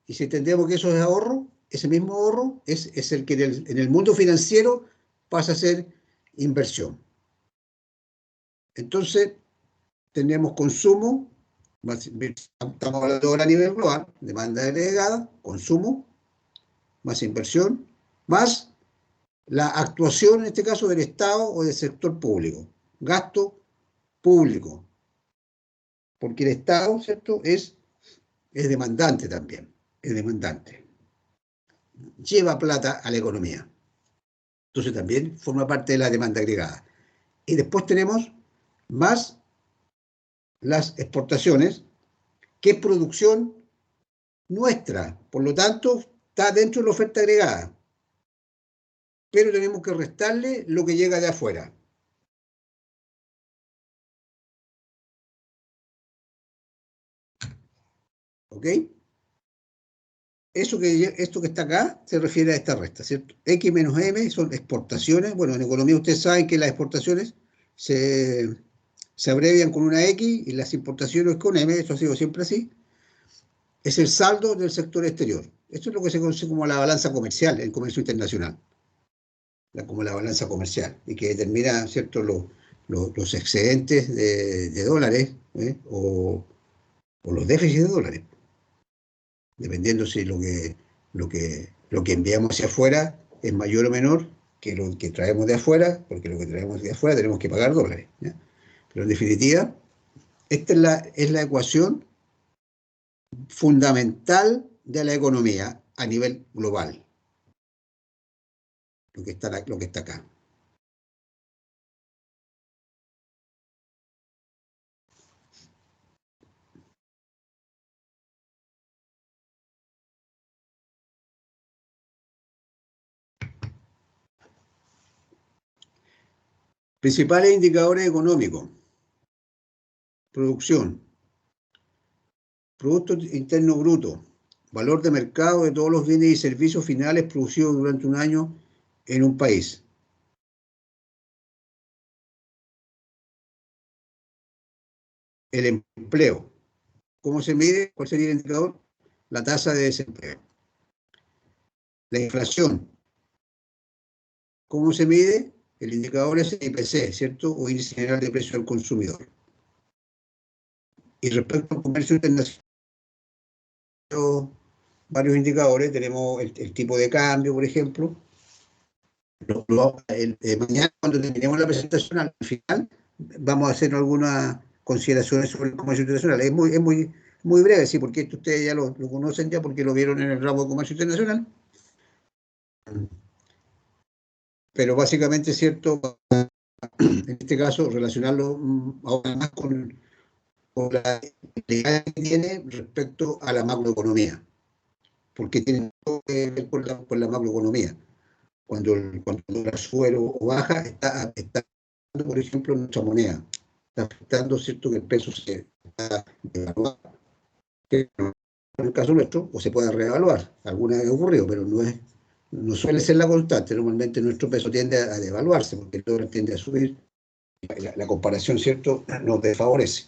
A: Y si entendemos que eso es ahorro, ese mismo ahorro es el que en el mundo financiero pasa a ser inversión. Entonces, tenemos consumo, estamos hablando ahora a nivel global, demanda agregada, consumo, más inversión, más la actuación, en este caso, del Estado o del sector público. Gasto público. Porque el Estado, ¿cierto?, es demandante también. Es demandante. Lleva plata a la economía. Entonces también forma parte de la demanda agregada. Y después tenemos más las exportaciones, que es producción nuestra. Por lo tanto, está dentro de la oferta agregada. Pero tenemos que restarle lo que llega de afuera. ¿Ok? Esto que está acá se refiere a esta resta, ¿cierto? X menos M son exportaciones. Bueno, en economía ustedes saben que las exportaciones se abrevian con una X y las importaciones con M, esto ha sido siempre así. Es el saldo del sector exterior. Esto es lo que se conoce como la balanza comercial en comercio internacional. Como la balanza comercial, y que determina, ¿cierto?, los excedentes de dólares o los déficits de dólares, dependiendo si lo que enviamos hacia afuera es mayor o menor que lo que traemos de afuera, porque lo que traemos de afuera tenemos que pagar dólares, ¿ya? Pero en definitiva, esta es la ecuación fundamental de la economía a nivel global, lo que está acá. Principales indicadores económicos. Producción. Producto Interno Bruto. Valor de mercado de todos los bienes y servicios finales producidos durante un año en un país. El empleo. ¿Cómo se mide? ¿Cuál sería el indicador? La tasa de desempleo. La inflación. ¿Cómo se mide? El indicador es el IPC, ¿cierto? O Índice General de Precios al Consumidor. Y respecto al comercio internacional, varios indicadores. Tenemos el tipo de cambio, por ejemplo. Mañana, cuando terminemos la presentación, al final, vamos a hacer algunas consideraciones sobre el comercio internacional. Muy breve, sí, porque esto ustedes ya lo conocen ya porque lo vieron en el ramo de comercio internacional. Pero básicamente es cierto, en este caso, relacionarlo ahora más con la idea que tiene respecto a la macroeconomía, porque tiene todo que ver con la macroeconomía. Cuando el dólar sube o baja, está afectando, por ejemplo, nuestra moneda. Está afectando, ¿cierto?, que el peso se está devaluando. Que en el caso nuestro, o se puede reevaluar. Alguna vez ha ocurrido, pero no suele ser la constante. Normalmente nuestro peso tiende a devaluarse, porque el dólar tiende a subir. La comparación, ¿cierto?, nos desfavorece.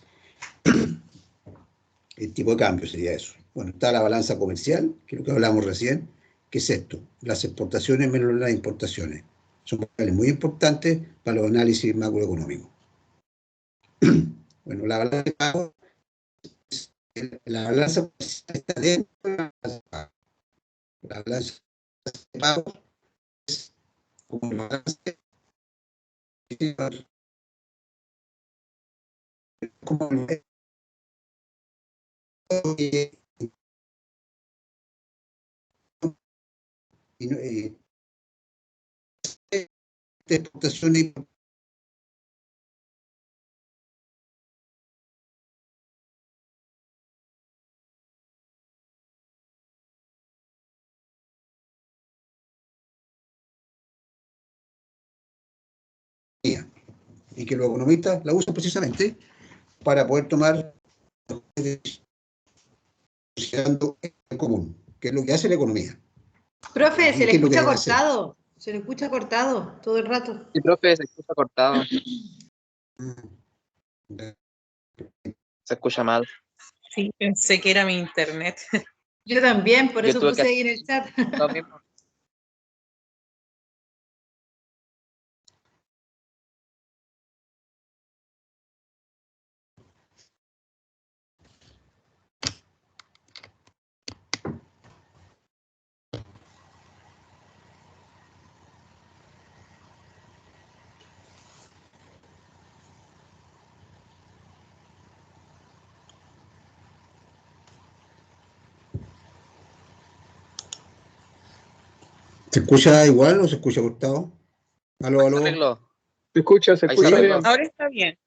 A: El tipo de cambio sería eso. Bueno, está la balanza comercial, que es lo que hablamos recién. ¿Qué es esto? Las exportaciones menos las importaciones. Son variables muy importantes para los análisis macroeconómicos. Bueno, la balanza comercial está dentro de la balanza de pagos. La balanza de pagos es como el balance, como el de exportación y que los economistas la usan precisamente para poder tomar considerando el común, que es lo que hace la economía.
B: Profe, se
A: ¿Y
B: le
A: qué es lo que
B: escucha
A: debe hacer?
B: cortado. Se le escucha cortado todo el rato.
E: Sí, profe, se escucha cortado, se escucha mal.
C: Sí, pensé que era mi internet.
B: Yo también, por
E: Yo
B: eso
E: tuve que
B: puse
E: hacer
B: ahí en el chat.
E: lo mismo.
A: ¿Se escucha igual o se escucha cortado? Aló,
E: Ahí se
A: aló.
E: arregló.
G: Se
E: Ahí se
G: escucha
A: ¿Sí?
E: arregló.
G: bien.
C: Ahora está bien.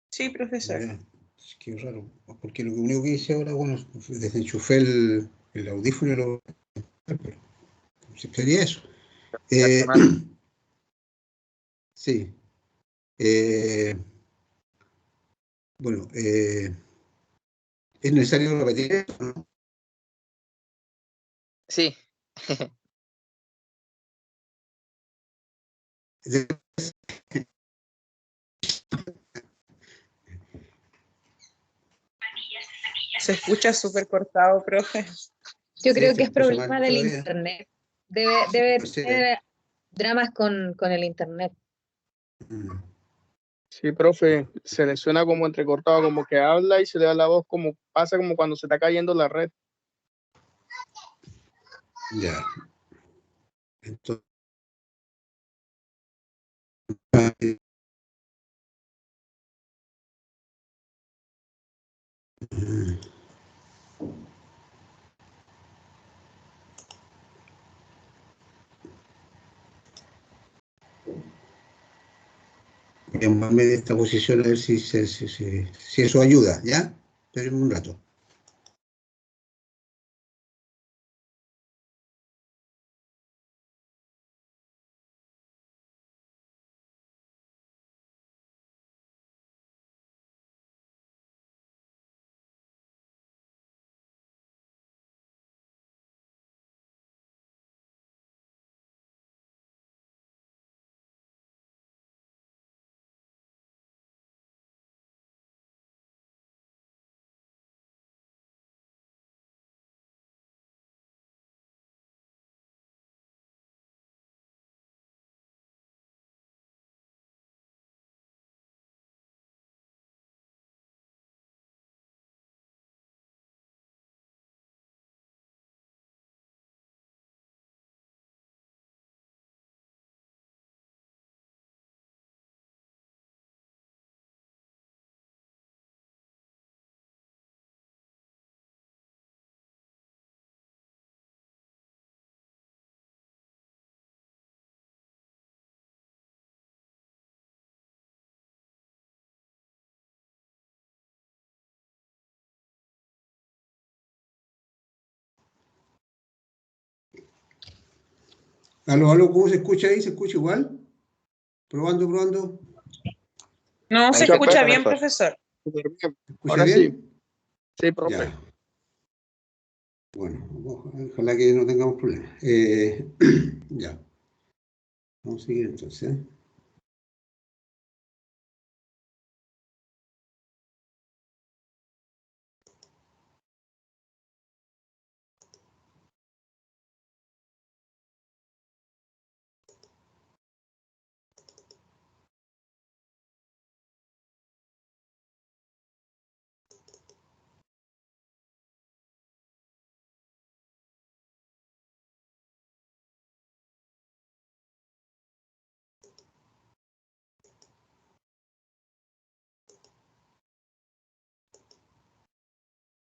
C: Sí, profesor.
A: Ya, es que es raro, porque lo único que hice ahora, bueno, desenchufé el audífono y sería eso.
E: Escucharse
A: Eh,
E: mal.
A: sí. Eh, bueno, es necesario repetir esto, ¿no?
E: Sí,
C: Se escucha súper cortado, profe.
F: Yo
A: Sí,
F: creo
A: se
F: que es
A: escucha mal
F: problema del
A: todavía.
F: internet. Debe
A: Puede ser,
F: tener dramas con el internet.
A: Mm.
G: Sí, profe, se le suena como entrecortado, como que habla y se le da la voz, como pasa como cuando se está cayendo la red.
A: Ya. Entonces, voy a moverme de esta posición a ver si eso ayuda, ¿ya? Espérenme un rato. Aló, ¿cómo se escucha ahí? ¿Se escucha igual? Probando.
C: No, se
G: Escucha
C: escucha bien,
G: perfecto.
C: profesor.
G: Súper bien.
A: ¿Se escucha
G: Ahora
A: bien?
G: sí. Sí, profe.
A: Ya. Bueno, ojalá que no tengamos problemas. Ya. Vamos a seguir entonces.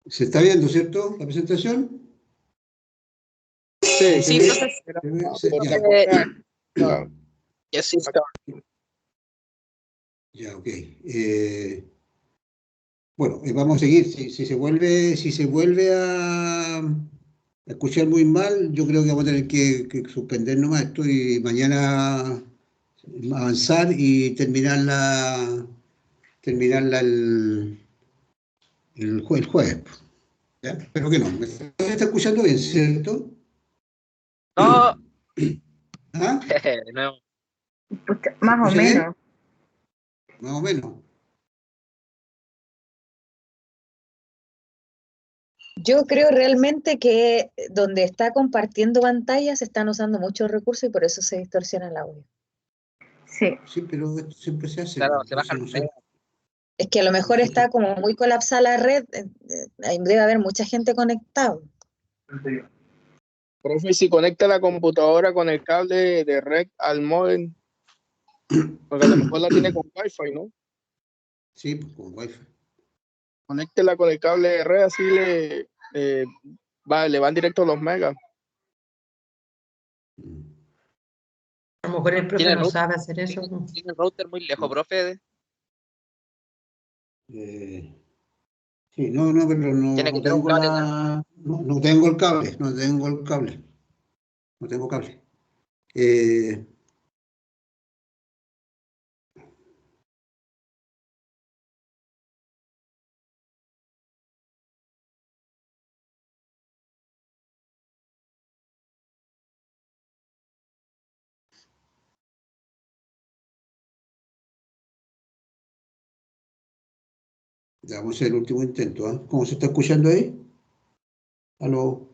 A: ¿Se está viendo, cierto, la presentación?
G: Sí,
C: Sí, profesor.
A: Ya.
E: Yes, sí.
A: Ya, ok. Bueno, vamos a seguir. Si se vuelve a escuchar muy mal, yo creo que vamos a tener que suspender nomás esto y mañana avanzar y terminarla el jueves. ¿Ya? Espero que no. ¿Me está escuchando bien, cierto?
E: No,
A: ¿Ah?
E: de nuevo.
A: ¿Se
C: Más o
A: escucha bien?
C: menos.
A: Más o menos.
H: Yo creo realmente que donde está compartiendo pantalla se están usando muchos recursos y por eso se distorsiona el audio.
C: Sí.
A: Sí, pero esto siempre se hace.
E: Claro,
A: Pues,
E: se baja
A: entonces,
E: el
A: no sé.
H: Es que a lo mejor está como muy colapsada la red, ahí debe haber mucha gente conectada.
G: Profe, si conecta la computadora con el cable de red al módem, porque a lo mejor la tiene con Wi-Fi, ¿no?
A: Sí, pues con Wi-Fi.
G: Conéctela con el cable de red, así le van directo los megas.
B: A lo mejor el profe
E: ¿Tiene
B: no
E: router?
B: sabe hacer eso.
E: ¿Tiene el router muy lejos, profe?
A: Sí, pero
E: Tiene que
A: no
E: tener un
A: tengo
E: cable grande.
A: no tengo el cable, no tengo cable. Eh, ya vamos a hacer el último intento, ¿ah? ¿Cómo se está escuchando ahí? ¿Aló?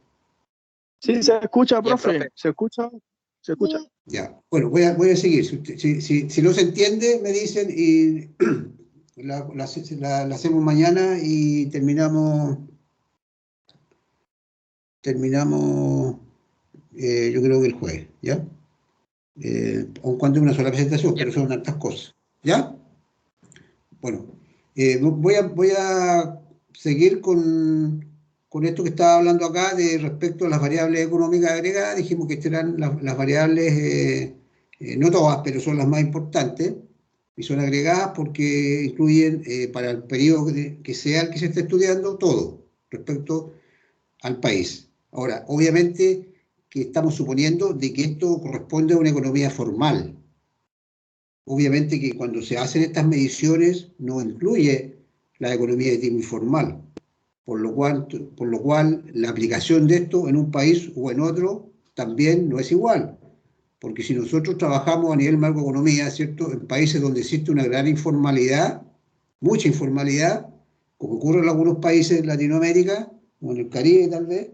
G: Sí, se escucha,
E: Bien,
G: profe.
E: profe.
G: Se escucha.
A: Ya, bueno, voy a seguir. Si no se entiende, me dicen y la hacemos mañana y terminamos yo creo que el jueves, ¿ya? Aun cuando es una sola presentación, pero son hartas cosas, ¿ya? Bueno, voy a seguir con esto que estaba hablando acá de respecto a las variables económicas agregadas. Dijimos que estas eran las variables, no todas, pero son las más importantes, y son agregadas porque incluyen para el periodo que sea el que se esté estudiando todo respecto al país. Ahora, obviamente que estamos suponiendo de que esto corresponde a una economía formal. Obviamente que cuando se hacen estas mediciones no incluye la economía de tipo informal, por lo cual la aplicación de esto en un país o en otro también no es igual. Porque si nosotros trabajamos a nivel macroeconomía, ¿cierto? En países donde existe una gran informalidad, mucha informalidad, como ocurre en algunos países de Latinoamérica, o en el Caribe tal vez,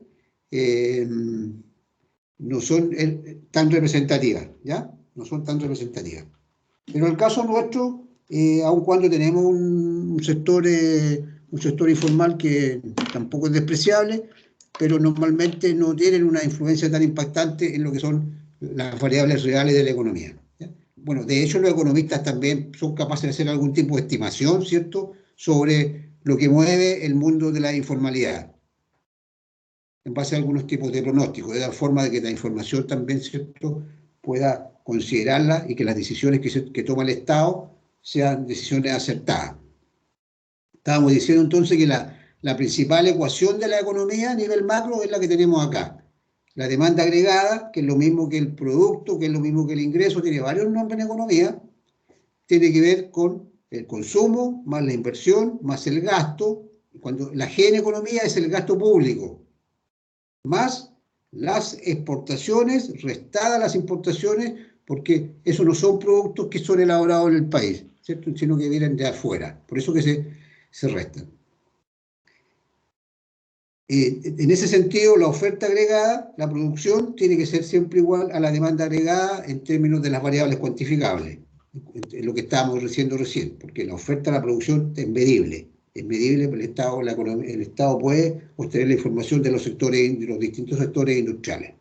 A: no son tan representativas, ¿ya? No son tan representativas. Pero en el caso nuestro, aun cuando tenemos un sector informal que tampoco es despreciable, pero normalmente no tienen una influencia tan impactante en lo que son las variables reales de la economía, ¿ya? Bueno, de hecho los economistas también son capaces de hacer algún tipo de estimación, ¿cierto?, sobre lo que mueve el mundo de la informalidad, en base a algunos tipos de pronósticos, de tal forma de que la información también, ¿cierto?, pueda considerarla y que las decisiones que toma el Estado sean decisiones acertadas. Estábamos diciendo entonces que la principal ecuación de la economía a nivel macro es la que tenemos acá. La demanda agregada, que es lo mismo que el producto, que es lo mismo que el ingreso, tiene varios nombres en economía, tiene que ver con el consumo, más la inversión, más el gasto. Cuando la G en economía es el gasto público, más las exportaciones, restadas las importaciones, porque esos no son productos que son elaborados en el país, ¿cierto? Sino que vienen de afuera. Por eso que se restan. En ese sentido, la oferta agregada, la producción, tiene que ser siempre igual a la demanda agregada en términos de las variables cuantificables, en lo que estábamos diciendo recién, porque la oferta a la producción es medible. Es medible, pero el Estado puede obtener la información de los distintos sectores industriales.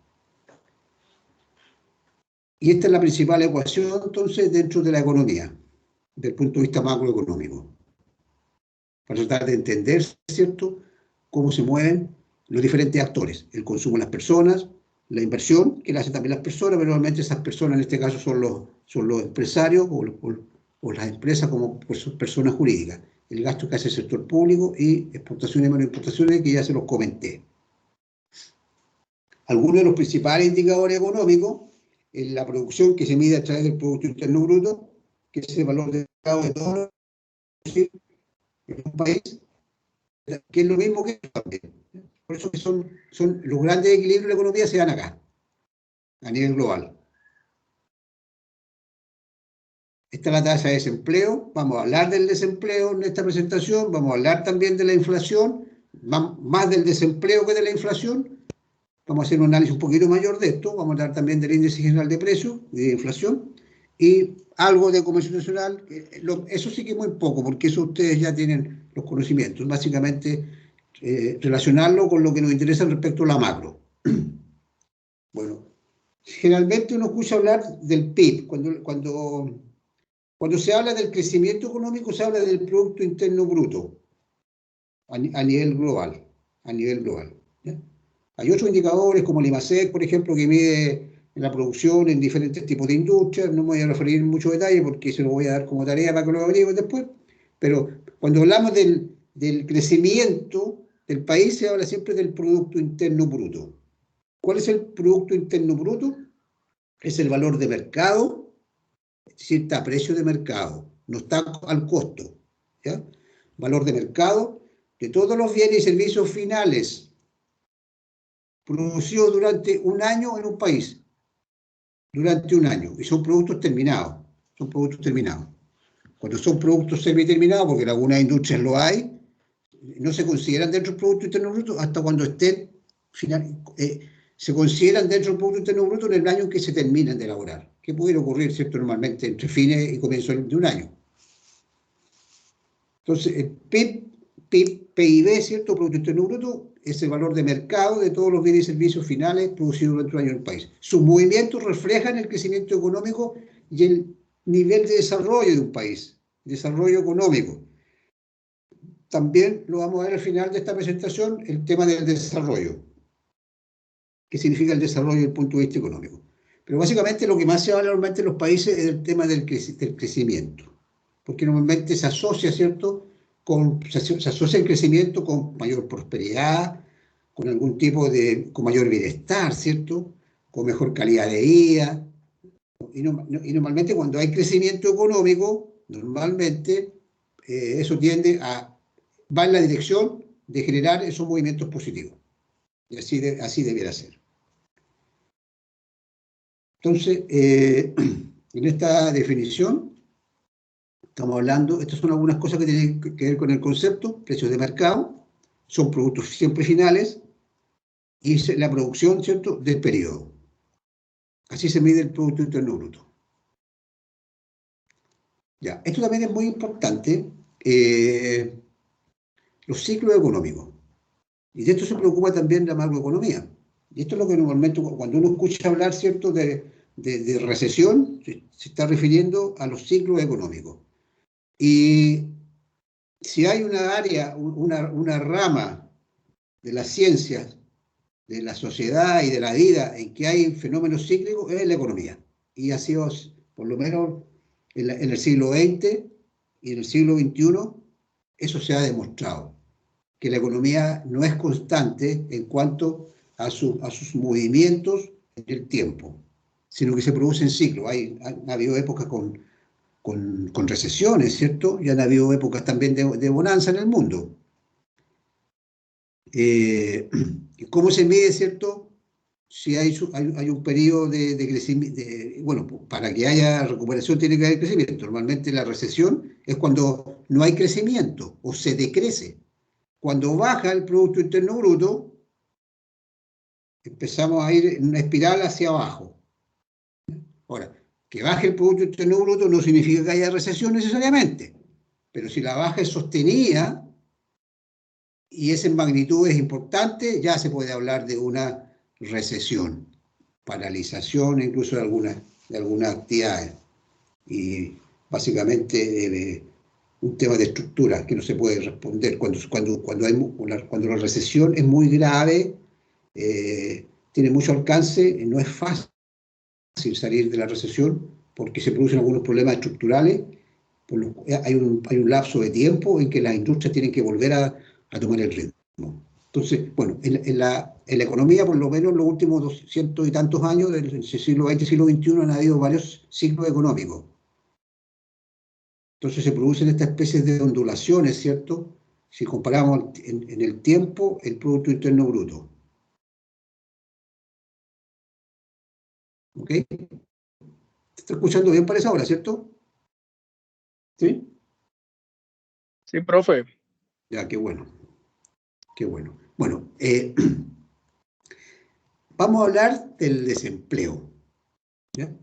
A: Y esta es la principal ecuación, entonces, dentro de la economía, desde el punto de vista macroeconómico, para tratar de entender, ¿cierto?, cómo se mueven los diferentes actores, el consumo de las personas, la inversión, que la hacen también las personas, pero normalmente esas personas en este caso son los empresarios o las empresas como personas jurídicas, el gasto que hace el sector público y exportaciones y menos importaciones, que ya se los comenté. Algunos de los principales indicadores económicos en la producción, que se mide a través del Producto Interno Bruto, que es el valor de mercado de todo lo que en un país, que es lo mismo que también. Por eso que son los grandes equilibrios de la economía se dan acá, a nivel global. Esta es la tasa de desempleo. Vamos a hablar del desempleo en esta presentación, vamos a hablar también de la inflación, más del desempleo que de la inflación. Vamos a hacer un análisis un poquito mayor de esto, vamos a hablar también del índice general de precios y de inflación, y algo de comercio internacional, eso sí que muy poco, porque eso ustedes ya tienen los conocimientos, básicamente relacionarlo con lo que nos interesa respecto a la macro. Bueno, generalmente uno escucha hablar del PIB, cuando se habla del crecimiento económico se habla del Producto Interno Bruto a nivel global, ¿ya? Hay otros indicadores como el IMASEC, por ejemplo, que mide la producción en diferentes tipos de industrias. No me voy a referir en mucho detalle porque se lo voy a dar como tarea para que lo averigüen después. Pero cuando hablamos del crecimiento del país, se habla siempre del Producto Interno Bruto. ¿Cuál es el Producto Interno Bruto? Es el valor de mercado, es decir, está a precio de mercado, no está al costo, ¿ya? Valor de mercado de todos los bienes y servicios finales producidos durante un año en un país, durante un año, y son productos terminados, Cuando son productos semi-terminados, porque en algunas industrias lo hay, no se consideran dentro del Producto Interno Bruto hasta cuando estén, se consideran dentro del Producto Interno Bruto en el año en que se terminan de elaborar, que puede ocurrir, ¿cierto?, normalmente entre fines y comienzo de un año. Entonces, el PIB, ¿cierto?, Producto Interno Bruto, es el valor de mercado de todos los bienes y servicios finales producidos durante un año en el país. Sus movimientos reflejan el crecimiento económico y el nivel de desarrollo de un país, desarrollo económico. También lo vamos a ver al final de esta presentación, el tema del desarrollo. ¿Qué significa el desarrollo desde el punto de vista económico? Pero básicamente lo que más se habla normalmente en los países es el tema del crecimiento, porque normalmente se asocia, ¿cierto?, se asocia el crecimiento con mayor prosperidad, con algún tipo con mayor bienestar, ¿cierto?, con mejor calidad de vida. Y normalmente cuando hay crecimiento económico, normalmente eso va en la dirección de generar esos movimientos positivos. Y así debiera ser. Entonces, en esta definición, estamos hablando, estas son algunas cosas que tienen que ver con el concepto, precios de mercado, son productos siempre finales, y la producción, ¿cierto?, del periodo. Así se mide el Producto Interno Bruto. Ya, esto también es muy importante, los ciclos económicos. Y de esto se preocupa también la macroeconomía. Y esto es lo que normalmente, cuando uno escucha hablar, ¿cierto?, de recesión, se está refiriendo a los ciclos económicos. Y si hay una área, una rama de las ciencias, de la sociedad y de la vida en que hay fenómenos cíclicos, es la economía. Y ha sido, por lo menos en el siglo XX y en el siglo XXI, eso se ha demostrado, que la economía no es constante en cuanto a sus movimientos en el tiempo, sino que se producen ciclos. Ha habido épocas con recesiones, ¿cierto? Y han habido épocas también de bonanza en el mundo. ¿Cómo se mide, cierto? Si hay un periodo de crecimiento, bueno, para que haya recuperación tiene que haber crecimiento. Normalmente la recesión es cuando no hay crecimiento o se decrece. Cuando baja el Producto Interno Bruto, empezamos a ir en una espiral hacia abajo. Ahora, que baje el Producto Interno Bruto no significa que haya recesión necesariamente, pero si la baja es sostenida y es en magnitudes importantes, ya se puede hablar de una recesión, paralización incluso de algunas actividades. Y básicamente un tema de estructura que no se puede responder. Cuando la recesión es muy grave, tiene mucho alcance, no es fácil salir de la recesión porque se producen algunos problemas estructurales. Hay un lapso de tiempo en que las industrias tienen que volver a tomar el ritmo. Entonces, bueno, en la economía, por lo menos en los últimos 200 y tantos años del siglo XX, siglo XXI, han habido varios ciclos económicos. Entonces se producen estas especies de ondulaciones, ¿cierto? Si comparamos en el tiempo el Producto Interno Bruto. ¿Ok? ¿Se está escuchando bien para esa hora, cierto? ¿Sí?
G: Sí, profe.
A: Ya, qué bueno. Qué bueno. Bueno, vamos a hablar del desempleo. ¿Ya?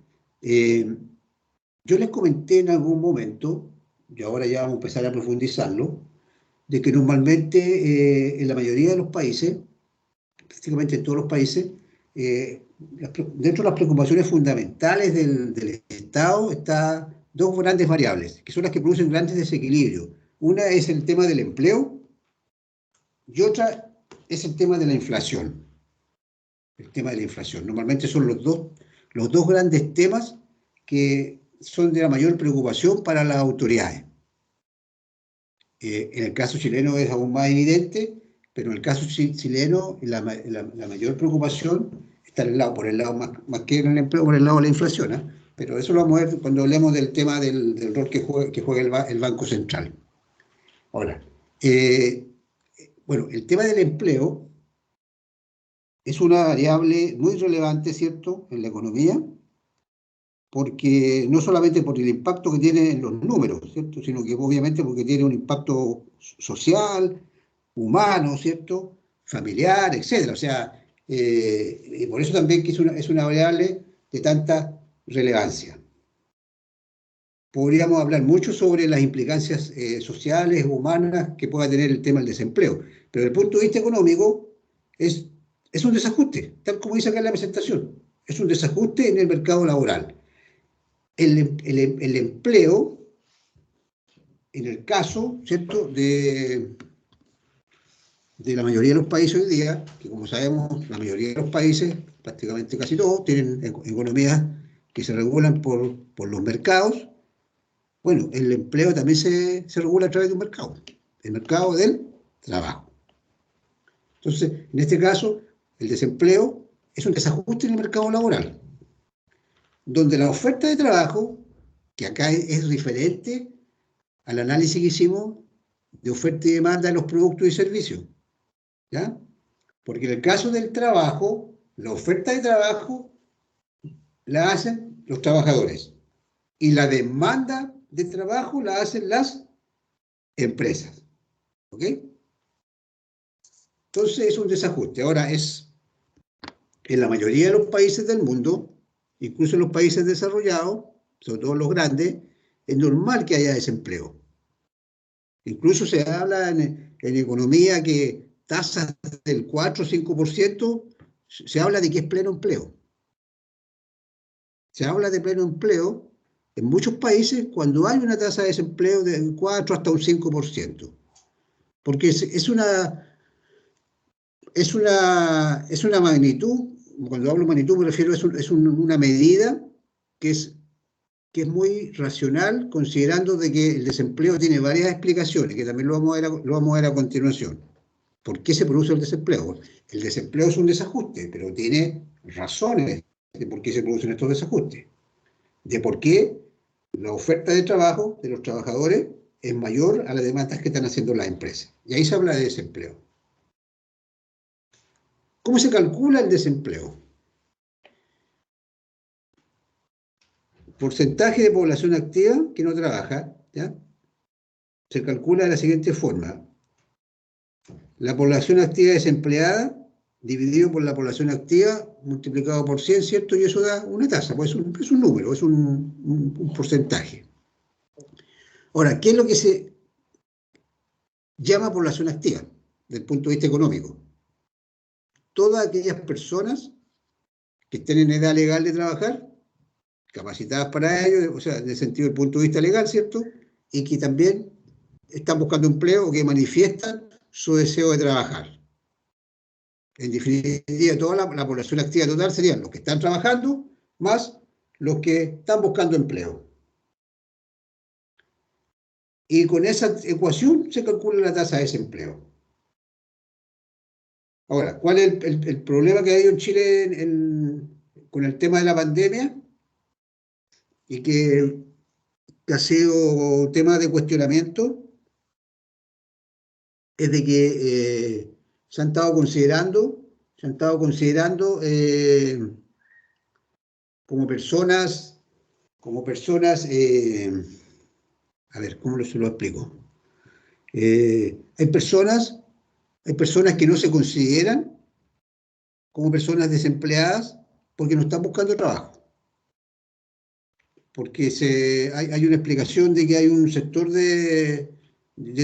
A: Yo les comenté en algún momento, y ahora ya vamos a empezar a profundizarlo, de que normalmente en la mayoría de los países, prácticamente en todos los países, dentro de las preocupaciones fundamentales del Estado están dos grandes variables, que son las que producen grandes desequilibrios. Una es el tema del empleo y otra es el tema de la inflación. El tema de la inflación. Normalmente son los dos grandes temas que son de la mayor preocupación para las autoridades. En el caso chileno es aún más evidente, pero en el caso chileno la mayor preocupación está por el lado más que en el empleo, por el lado de la inflación, ¿eh? Pero eso lo vamos a ver cuando hablemos del tema del rol que juega el Banco Central. Ahora, bueno, el tema del empleo es una variable muy relevante, ¿cierto?, en la economía, porque no solamente por el impacto que tiene en los números, ¿cierto?, sino que obviamente porque tiene un impacto social, humano, ¿cierto?, familiar, etcétera. O sea, y por eso también que es una variable de tanta relevancia. Podríamos hablar mucho sobre las implicancias sociales, humanas que pueda tener el tema del desempleo, pero desde el punto de vista económico es un desajuste, tal como dice acá en la presentación. Es un desajuste en el mercado laboral. El empleo, en el caso, ¿cierto?, de la mayoría de los países hoy día, que como sabemos, la mayoría de los países, prácticamente casi todos, tienen economías que se regulan por los mercados. Bueno, el empleo también se regula a través de un mercado, el mercado del trabajo. Entonces, en este caso, el desempleo es un desajuste en el mercado laboral, donde la oferta de trabajo, que acá es diferente al análisis que hicimos de oferta y demanda de los productos y servicios, ¿ya? Porque en el caso del trabajo, la oferta de trabajo la hacen los trabajadores y la demanda de trabajo la hacen las empresas, ¿ok? Entonces es un desajuste. Ahora en la mayoría de los países del mundo, incluso en los países desarrollados, sobre todo los grandes, es normal que haya desempleo. Incluso se habla en economía que tasas del 4 o 5%, se habla de que es pleno empleo. Se habla de pleno empleo en muchos países cuando hay una tasa de desempleo del 4 hasta un 5%. Porque es una magnitud, cuando hablo de magnitud me refiero a una medida que es muy racional, considerando de que el desempleo tiene varias explicaciones, que también lo vamos a ver a continuación. ¿Por qué se produce el desempleo? El desempleo es un desajuste, pero tiene razones de por qué se producen estos desajustes. De por qué la oferta de trabajo de los trabajadores es mayor a las demandas que están haciendo las empresas. Y ahí se habla de desempleo. ¿Cómo se calcula el desempleo? Porcentaje de población activa que no trabaja, ¿ya? Se calcula de la siguiente forma. La población activa desempleada dividido por la población activa multiplicado por 100, ¿cierto? Y eso da una tasa, pues es un número, es un porcentaje. Ahora, ¿qué es lo que se llama población activa desde el punto de vista económico? Todas aquellas personas que estén en edad legal de trabajar, capacitadas para ello, o sea, en el sentido del punto de vista legal, ¿cierto? Y que también están buscando empleo o que manifiestan su deseo de trabajar. En definitiva, toda la población activa total serían los que están trabajando más los que están buscando empleo. Y con esa ecuación se calcula la tasa de desempleo. Ahora, ¿cuál es el problema que ha habido en Chile con el tema de la pandemia? Y que ha sido tema de cuestionamiento, es de que se han estado considerando como personas, a ver, ¿cómo se lo explico? Hay personas que no se consideran como personas desempleadas porque no están buscando trabajo. Porque hay una explicación de que hay un sector de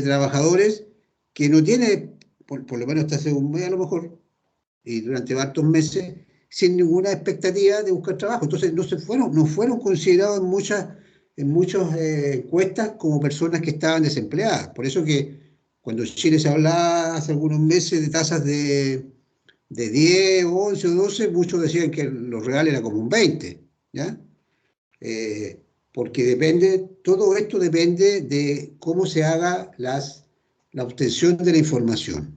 A: trabajadores que no tiene, por lo menos hasta hace un mes a lo mejor, y durante varios meses, sin ninguna expectativa de buscar trabajo. Entonces no fueron considerados en muchas encuestas como personas que estaban desempleadas. Por eso que cuando en Chile se hablaba hace algunos meses de tasas de 10, 11 o 12, muchos decían que lo real era como un 20, ¿ya? Porque todo esto depende de cómo se haga la obtención de la información.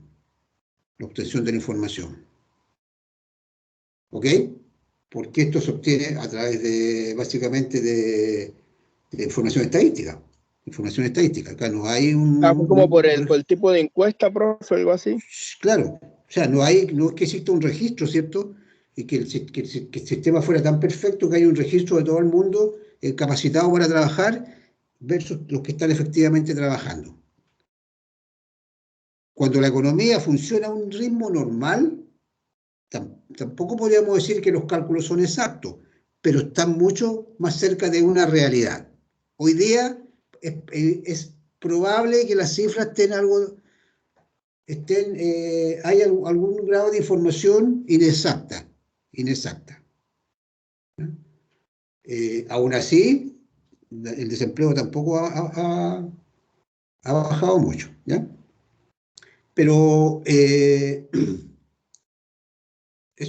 A: La obtención de la información. ¿Ok? Porque esto se obtiene a través básicamente de información estadística. Información estadística. Acá no hay
G: como por el tipo de encuesta, profe, algo así.
A: Claro. O sea, no es que exista un registro, ¿cierto? Y que el sistema fuera tan perfecto que haya un registro de todo el mundo capacitado para trabajar versus los que están efectivamente trabajando. Cuando la economía funciona a un ritmo normal, tampoco podríamos decir que los cálculos son exactos, pero están mucho más cerca de una realidad. Hoy día es probable que las cifras hay algún grado de información inexacta. Aún así, el desempleo tampoco ha bajado mucho, ¿ya? Pero es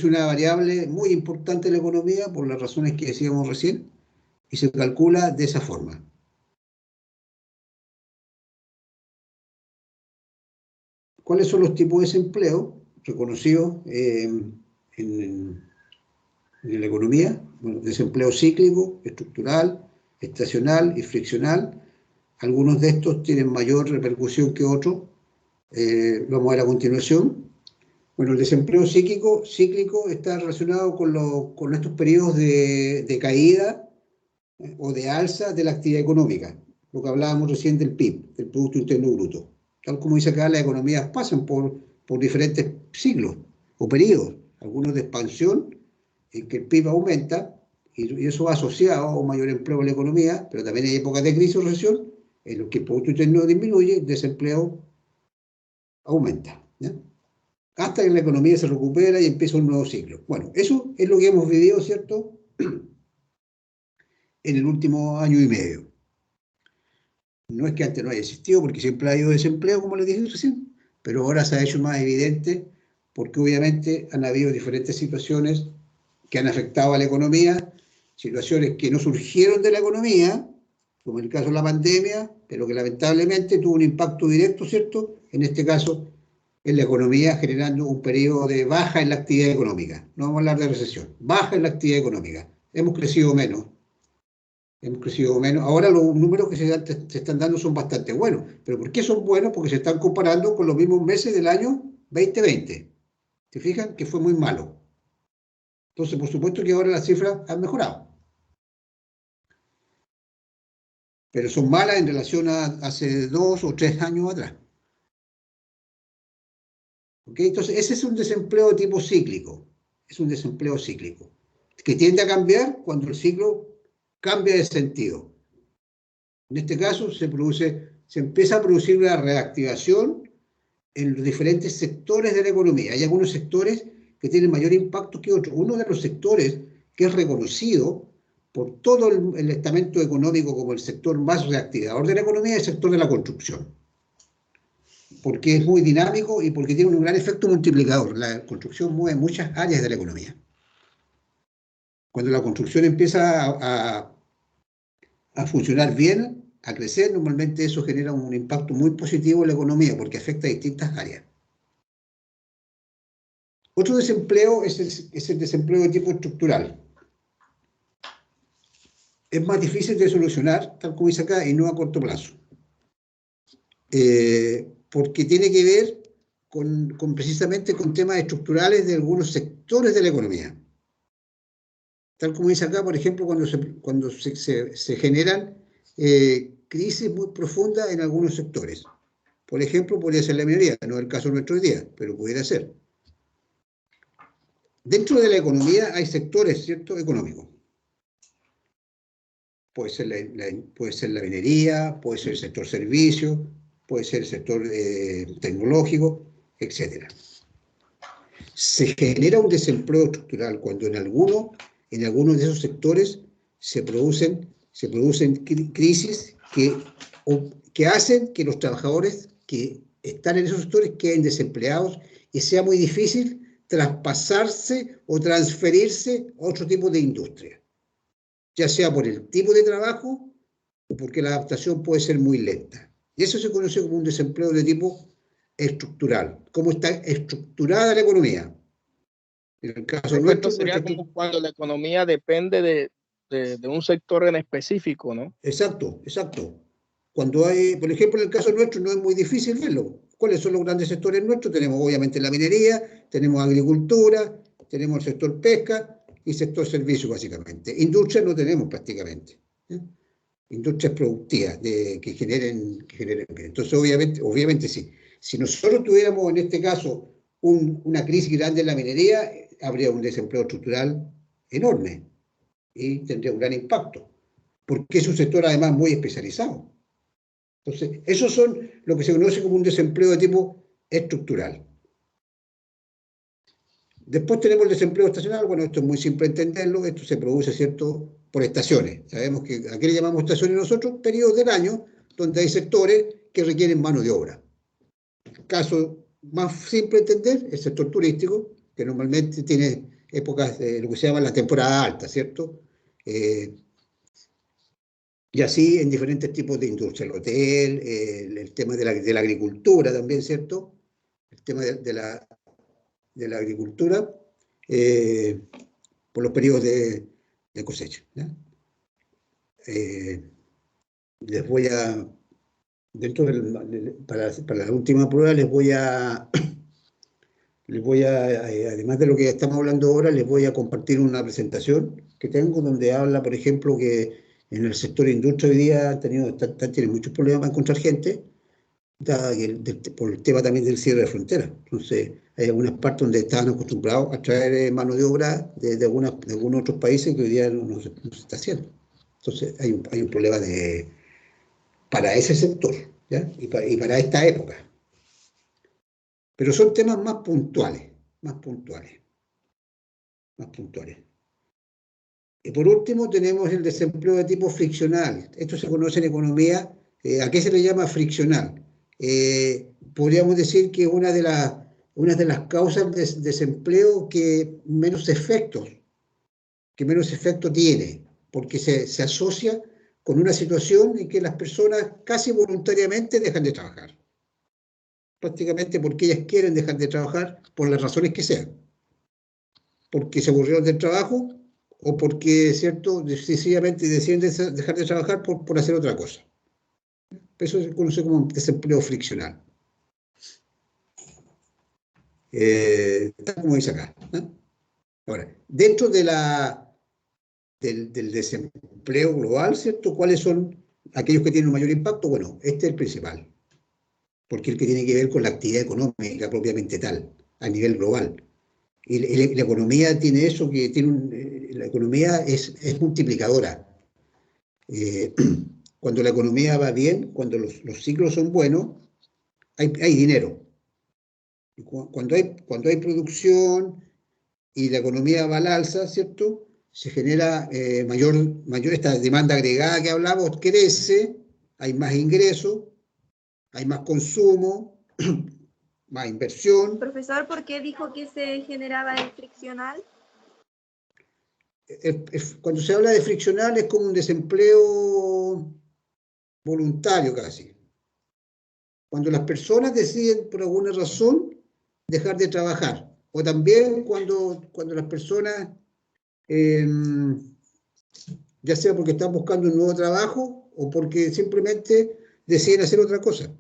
A: una variable muy importante en la economía por las razones que decíamos recién y se calcula de esa forma. ¿Cuáles son los tipos de desempleo reconocidos en la economía? Bueno, desempleo cíclico, estructural, estacional y friccional. Algunos de estos tienen mayor repercusión que otros. Vamos a ver a continuación. Bueno, el desempleo cíclico está relacionado con estos periodos de caída o de alza de la actividad económica, lo que hablábamos recién del PIB, del Producto Interno Bruto. Tal como dice acá, las economías pasan por diferentes ciclos o periodos, algunos de expansión, en que el PIB aumenta, y eso va asociado a un mayor empleo en la economía, pero también hay épocas de crisis o recesión, en los que el Producto Interno disminuye, el desempleo aumenta, ¿ya? Hasta que la economía se recupera y empieza un nuevo ciclo. Bueno, eso es lo que hemos vivido, ¿cierto?, en el último año y medio. No es que antes no haya existido, porque siempre ha habido desempleo, como les dije recién, pero ahora se ha hecho más evidente porque obviamente han habido diferentes situaciones que han afectado a la economía, situaciones que no surgieron de la economía, como en el caso de la pandemia, pero que lamentablemente tuvo un impacto directo, ¿cierto?, en este caso, en la economía, generando un periodo de baja en la actividad económica. No vamos a hablar de recesión, baja en la actividad económica. Hemos crecido menos. Ahora los números que se están dando son bastante buenos. ¿Pero por qué son buenos? Porque se están comparando con los mismos meses del año 2020. ¿Se fijan? Que fue muy malo. Entonces, por supuesto que ahora las cifras han mejorado. Pero son malas en relación a hace 2 o 3 años atrás. ¿Ok? Entonces, ese es un desempleo de tipo cíclico. Es un desempleo cíclico, que tiende a cambiar cuando el ciclo cambia de sentido. En este caso, se empieza a producir una reactivación en los diferentes sectores de la economía. Hay algunos sectores que tienen mayor impacto que otros. Uno de los sectores que es reconocido por todo el estamento económico como el sector más reactivador de la economía es el sector de la construcción. Porque es muy dinámico y porque tiene un gran efecto multiplicador. La construcción mueve muchas áreas de la economía. Cuando la construcción empieza a funcionar bien, a crecer, normalmente eso genera un impacto muy positivo en la economía porque afecta a distintas áreas. Otro desempleo es el desempleo de tipo estructural. Es más difícil de solucionar, tal como dice acá, y no a corto plazo. Porque tiene que ver precisamente con temas estructurales de algunos sectores de la economía. Tal como dice acá, por ejemplo, cuando se generan crisis muy profundas en algunos sectores. Por ejemplo, podría ser la minería, no es el caso nuestro hoy día, pero pudiera ser. Dentro de la economía hay sectores, ¿cierto?, económicos. Puede ser la minería, puede ser el sector servicios, puede ser el sector tecnológico, etc. Se genera un desempleo estructural cuando en algunos de esos sectores se producen crisis que hacen que los trabajadores que están en esos sectores queden desempleados y sea muy difícil traspasarse o transferirse a otro tipo de industria, ya sea por el tipo de trabajo o porque la adaptación puede ser muy lenta. Y eso se conoce como un desempleo de tipo estructural. ¿Cómo está estructurada la economía? En el caso nuestro,
G: sería como cuando la economía depende de un sector en específico, ¿no?
A: Exacto. Cuando hay, por ejemplo, en el caso nuestro no es muy difícil verlo. ¿Cuáles son los grandes sectores nuestros? Tenemos obviamente la minería, tenemos agricultura, tenemos el sector pesca y sector servicios básicamente. Industria no tenemos prácticamente. Industrias productivas que generen bien. Entonces, obviamente sí. Si nosotros tuviéramos en este caso una crisis grande en la minería, habría un desempleo estructural enorme y tendría un gran impacto, porque es un sector además muy especializado. Entonces, esos son lo que se conoce como un desempleo de tipo estructural. Después tenemos el desempleo estacional. Bueno, esto es muy simple entenderlo. Esto se produce, ¿cierto?, por estaciones. Sabemos que ¿a qué le llamamos estaciones nosotros? Periodos del año donde hay sectores que requieren mano de obra. El caso más simple de entender es el sector turístico, que normalmente tiene épocas de lo que se llama la temporada alta, ¿cierto? Y así en diferentes tipos de industria, el hotel, el tema de la agricultura también, ¿cierto? El tema de la agricultura por los periodos de cosecha. Les voy a, para la última prueba, les voy a, además de lo que estamos hablando ahora, les voy a compartir una presentación que tengo donde habla, por ejemplo, que en el sector industria hoy día tienen muchos problemas para encontrar gente, por el tema también del cierre de fronteras. Entonces, hay algunas partes donde estaban acostumbrados a traer mano de obra de algunos otros países que hoy día no se está haciendo. Entonces, hay un problema para ese sector, ¿ya? Y para esta época. Pero son temas más puntuales. Y por último tenemos el desempleo de tipo friccional. Esto se conoce en economía. ¿A qué se le llama friccional? Podríamos decir que una de las causas de desempleo que menos efecto tiene, porque se asocia con una situación en que las personas casi voluntariamente dejan de trabajar. prácticamente porque ellas quieren dejar de trabajar por las razones que sean. Porque se aburrieron del trabajo o porque, ¿cierto?, decisivamente deciden dejar de trabajar por hacer otra cosa. Eso se conoce como desempleo friccional. Tal como dice acá, ¿no? Ahora, dentro del desempleo global, ¿cierto?, ¿cuáles son aquellos que tienen un mayor impacto? Bueno, este es el principal, porque es el que tiene que ver con la actividad económica propiamente tal, a nivel global. Y la economía tiene eso, que tiene la economía es multiplicadora. Cuando la economía va bien, cuando los ciclos son buenos, hay dinero. Y cuando hay producción y la economía va al alza, ¿cierto?, se genera mayor esta demanda agregada que hablamos, crece, hay más ingresos, hay más consumo, más inversión.
I: Profesor, ¿por qué dijo que se generaba el friccional?
A: Cuando se habla de friccional es como un desempleo voluntario casi. Cuando las personas deciden por alguna razón dejar de trabajar. O también cuando las personas, ya sea porque están buscando un nuevo trabajo o porque simplemente deciden hacer otra cosa.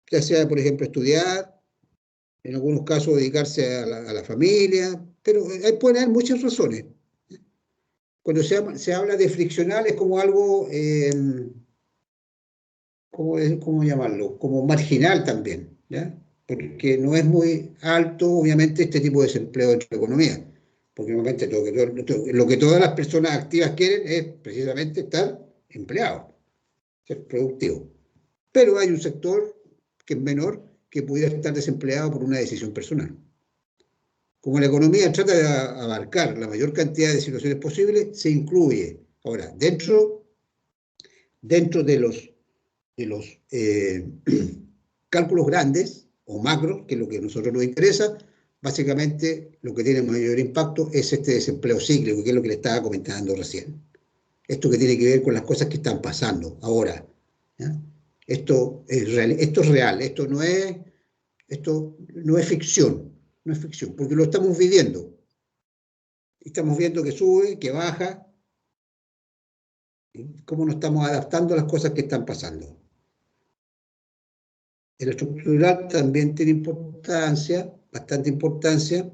A: Ya sea, por ejemplo, estudiar, en algunos casos dedicarse a la familia, pero pueden haber muchas razones. Cuando se habla de friccional es como algo, ¿cómo llamarlo? Como marginal también, ¿ya? Porque no es muy alto, obviamente, este tipo de desempleo dentro de la economía. Porque normalmente lo que todas las personas activas quieren es precisamente estar empleados, ser productivos. Pero hay un sector que es menor que pudiera estar desempleado por una decisión personal. Como la economía trata de abarcar la mayor cantidad de situaciones posibles, se incluye. Ahora, dentro de los cálculos grandes o macros, que es lo que a nosotros nos interesa, básicamente lo que tiene mayor impacto es este desempleo cíclico, que es lo que le estaba comentando recién. Esto que tiene que ver con las cosas que están pasando ahora, ¿ya? Esto es real, esto no es ficción, no es ficción, porque lo estamos viviendo. Estamos viendo que sube, que baja, cómo nos estamos adaptando a las cosas que están pasando. El estructural también tiene importancia, bastante importancia.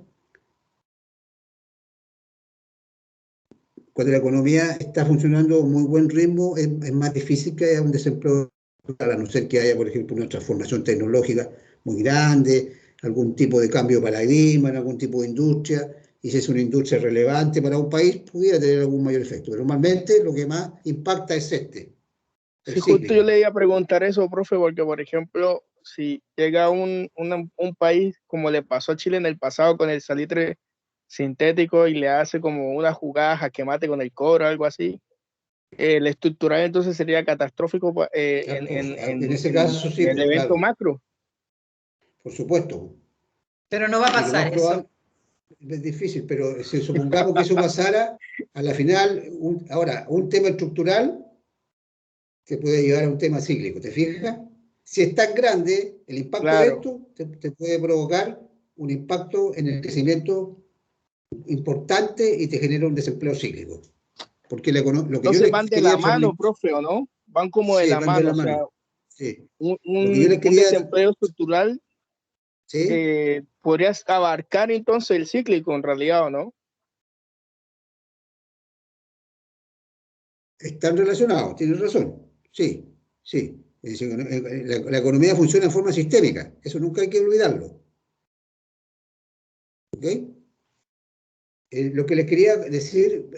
A: Cuando la economía está funcionando a muy buen ritmo, es más difícil que haya un desempleo, a no ser que haya, por ejemplo, una transformación tecnológica muy grande, algún tipo de cambio de paradigma en algún tipo de industria, y si es una industria relevante para un país, pudiera tener algún mayor efecto. Pero normalmente lo que más impacta es
G: Sí, justo yo le iba a preguntar eso, profe, porque, por ejemplo, si llega un país como le pasó a Chile en el pasado con el salitre sintético y le hace como una jugada jaque mate con el cobre o algo así, el estructural entonces sería catastrófico
A: en ese caso, sí,
G: en el evento
A: claro,
G: macro.
A: por supuesto.
B: Pero no va a pasar eso.
A: Es difícil, pero si supongamos que eso pasara, a la final, ahora, un tema estructural te puede llevar a un tema cíclico, ¿te fijas? Si es tan grande, el impacto de esto te puede provocar un impacto en el crecimiento importante y te genera un desempleo cíclico. Porque lo que
G: entonces
A: yo les
G: van de la mano, profe, ¿o no? Van como de la mano, o sea,
A: sí.
G: un desempleo estructural
A: ¿sí?
G: Podrías abarcar entonces el cíclico en realidad, ¿o no?
A: Están relacionados, tienes razón. Sí, sí. Es decir, la economía funciona en forma sistémica. Eso nunca hay que olvidarlo. ¿Ok? Lo que les quería decir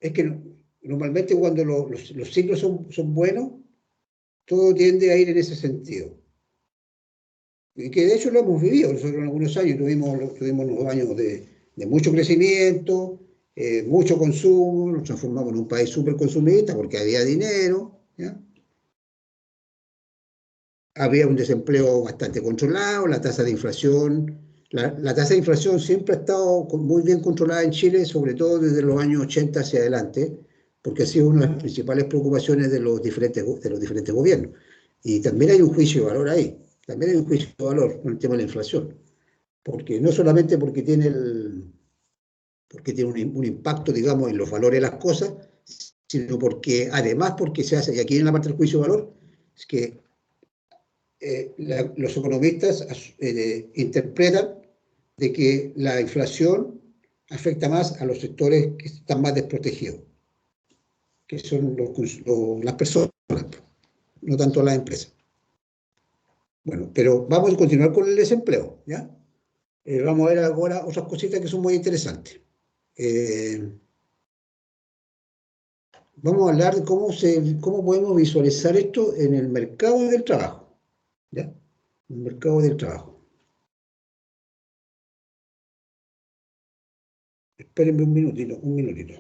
A: es que normalmente cuando los ciclos son buenos, todo tiende a ir en ese sentido. Y que de hecho lo hemos vivido. Nosotros en algunos años tuvimos unos años de mucho crecimiento, mucho consumo, nos transformamos en un país súper consumista porque había dinero, ¿ya? Había un desempleo bastante controlado, la tasa de inflación, la tasa de inflación siempre ha estado muy bien controlada en Chile, sobre todo desde los años 80 hacia adelante, porque ha sido una de las principales preocupaciones de los diferentes gobiernos. Y también hay un juicio de valor ahí, también hay un juicio de valor con el tema de la inflación, porque no solamente porque tiene un impacto, digamos, en los valores de las cosas, sino porque, además, porque se hace, y aquí en la parte del juicio de valor, es que los economistas interpretan de que la inflación afecta más a los sectores que están más desprotegidos, que son las personas, no tanto las empresas. Bueno, pero vamos a continuar con el desempleo, ¿ya? Vamos a ver ahora otras cositas que son muy interesantes. Vamos a hablar de cómo podemos visualizar esto en el mercado del trabajo, ¿ya? El mercado del trabajo. Espérenme un minutito, un minutito.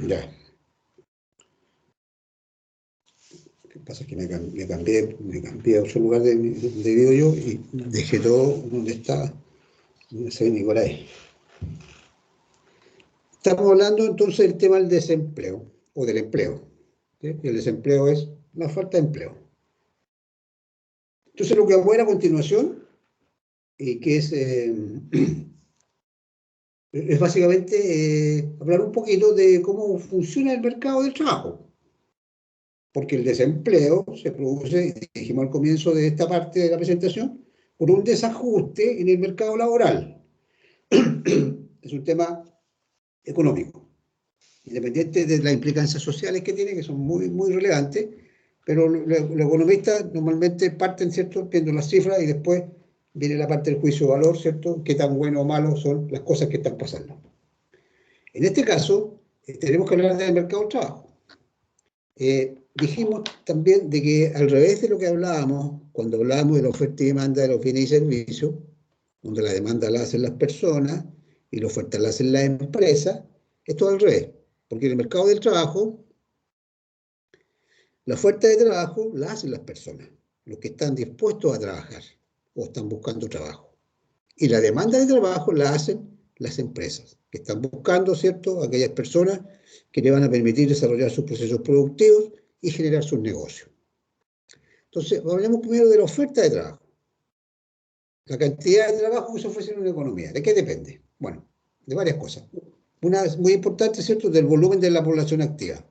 A: Ya. Lo que pasa es que me cambié a otro lugar de vivo yo y dejé todo donde estaba. No sé ni por ahí. Estamos hablando entonces del tema del desempleo o del empleo. ¿Sí? Y el desempleo es la falta de empleo. Entonces lo que vamos a ver a continuación, que es básicamente hablar un poquito de cómo funciona el mercado del trabajo. Porque el desempleo se produce, dijimos al comienzo de esta parte de la presentación, por un desajuste en el mercado laboral. Es un tema económico, independiente de las implicancias sociales que tiene, que son muy, muy relevantes, pero los economistas normalmente parten, ¿cierto?, viendo las cifras y después viene la parte del juicio de valor, ¿cierto?, qué tan bueno o malo son las cosas que están pasando. En este caso, tenemos que hablar del mercado del trabajo. Dijimos también de que al revés de lo que hablábamos, cuando hablábamos de la oferta y demanda de los bienes y servicios, donde la demanda la hacen las personas y la oferta la hacen las empresas, esto es al revés, porque en el mercado del trabajo, la oferta de trabajo la hacen las personas, los que están dispuestos a trabajar o están buscando trabajo. Y la demanda de trabajo la hacen las empresas, que están buscando, ¿cierto?, aquellas personas que le van a permitir desarrollar sus procesos productivos y generar sus negocios. Entonces, hablemos primero de la oferta de trabajo. La cantidad de trabajo que se ofrece en una economía. ¿De qué depende? Bueno, de varias cosas. Una es muy importante, ¿cierto?, del volumen de la población activa.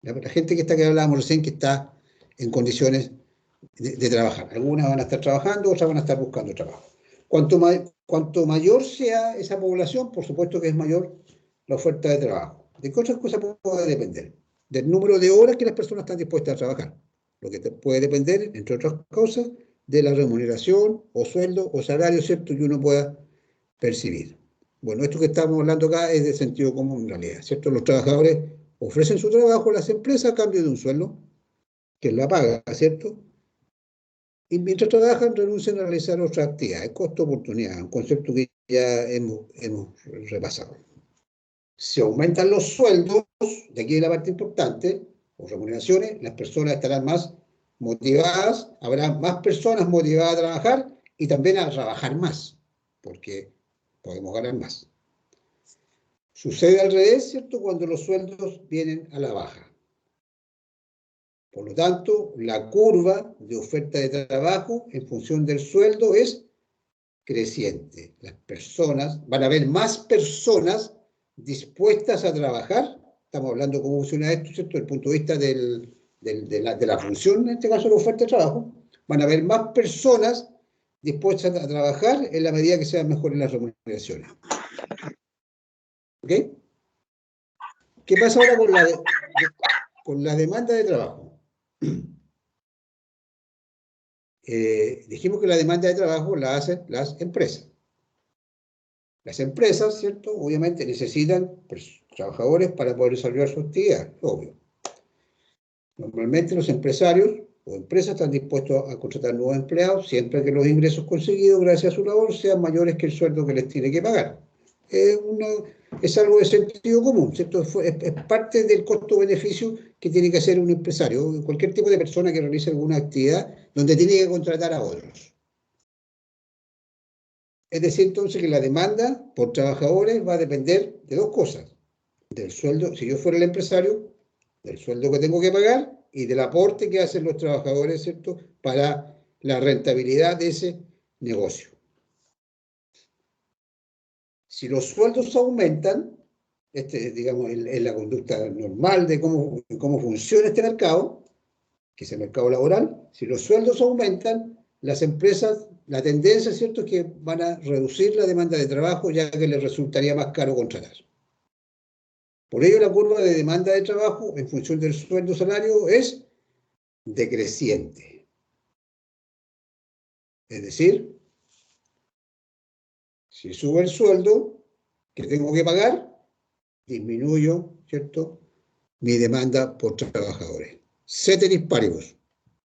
A: La gente que hablábamos recién, que está en condiciones de trabajar. Algunas van a estar trabajando, otras van a estar buscando trabajo. Cuanto mayor sea esa población, por supuesto que es mayor la oferta de trabajo. ¿De qué otras cosas puede depender? Del número de horas que las personas están dispuestas a trabajar. Lo que puede depender, entre otras cosas, de la remuneración o sueldo o salario, ¿cierto?, que uno pueda percibir. Bueno, esto que estamos hablando acá es de sentido común en realidad, ¿cierto? Los trabajadores ofrecen su trabajo a las empresas a cambio de un sueldo, que la paga, ¿cierto? Y mientras trabajan, renuncian a realizar otras actividades, costo-oportunidad, un concepto que ya hemos repasado. Si aumentan los sueldos, de aquí es la parte importante, o remuneraciones, las personas estarán más motivadas, habrá más personas motivadas a trabajar y también a trabajar más, porque podemos ganar más. Sucede al revés, ¿cierto?, cuando los sueldos vienen a la baja. Por lo tanto, la curva de oferta de trabajo en función del sueldo es creciente. Las personas, van a haber más personas dispuestas a trabajar. Estamos hablando de cómo funciona esto, ¿cierto?, desde el punto de vista de la función, en este caso, de la oferta de trabajo. Van a haber más personas dispuestas a trabajar en la medida que sean mejores las remuneraciones. ¿Ok? ¿Qué pasa ahora con la demanda de trabajo? Dijimos que la demanda de trabajo la hacen las empresas. Las empresas, ¿cierto?, obviamente necesitan trabajadores para poder desarrollar su actividad, obvio. Normalmente los empresarios o empresas están dispuestos a contratar nuevos empleados siempre que los ingresos conseguidos gracias a su labor sean mayores que el sueldo que les tiene que pagar. Es algo de sentido común, ¿cierto? Es parte del costo-beneficio que tiene que hacer un empresario, cualquier tipo de persona que realice alguna actividad donde tiene que contratar a otros. Es decir, entonces, que la demanda por trabajadores va a depender de dos cosas: del sueldo, si yo fuera el empresario, del sueldo que tengo que pagar y del aporte que hacen los trabajadores, ¿cierto?, para la rentabilidad de ese negocio. Si los sueldos aumentan, digamos, es la conducta normal de cómo funciona este mercado, que es el mercado laboral. Si los sueldos aumentan, las empresas, la tendencia, ¿cierto?, es que van a reducir la demanda de trabajo, ya que les resultaría más caro contratar. Por ello, la curva de demanda de trabajo en función del sueldo-salario es decreciente. Es decir, si sube el sueldo que tengo que pagar, disminuyo, ¿cierto?, mi demanda por trabajadores. Ceteris paribus.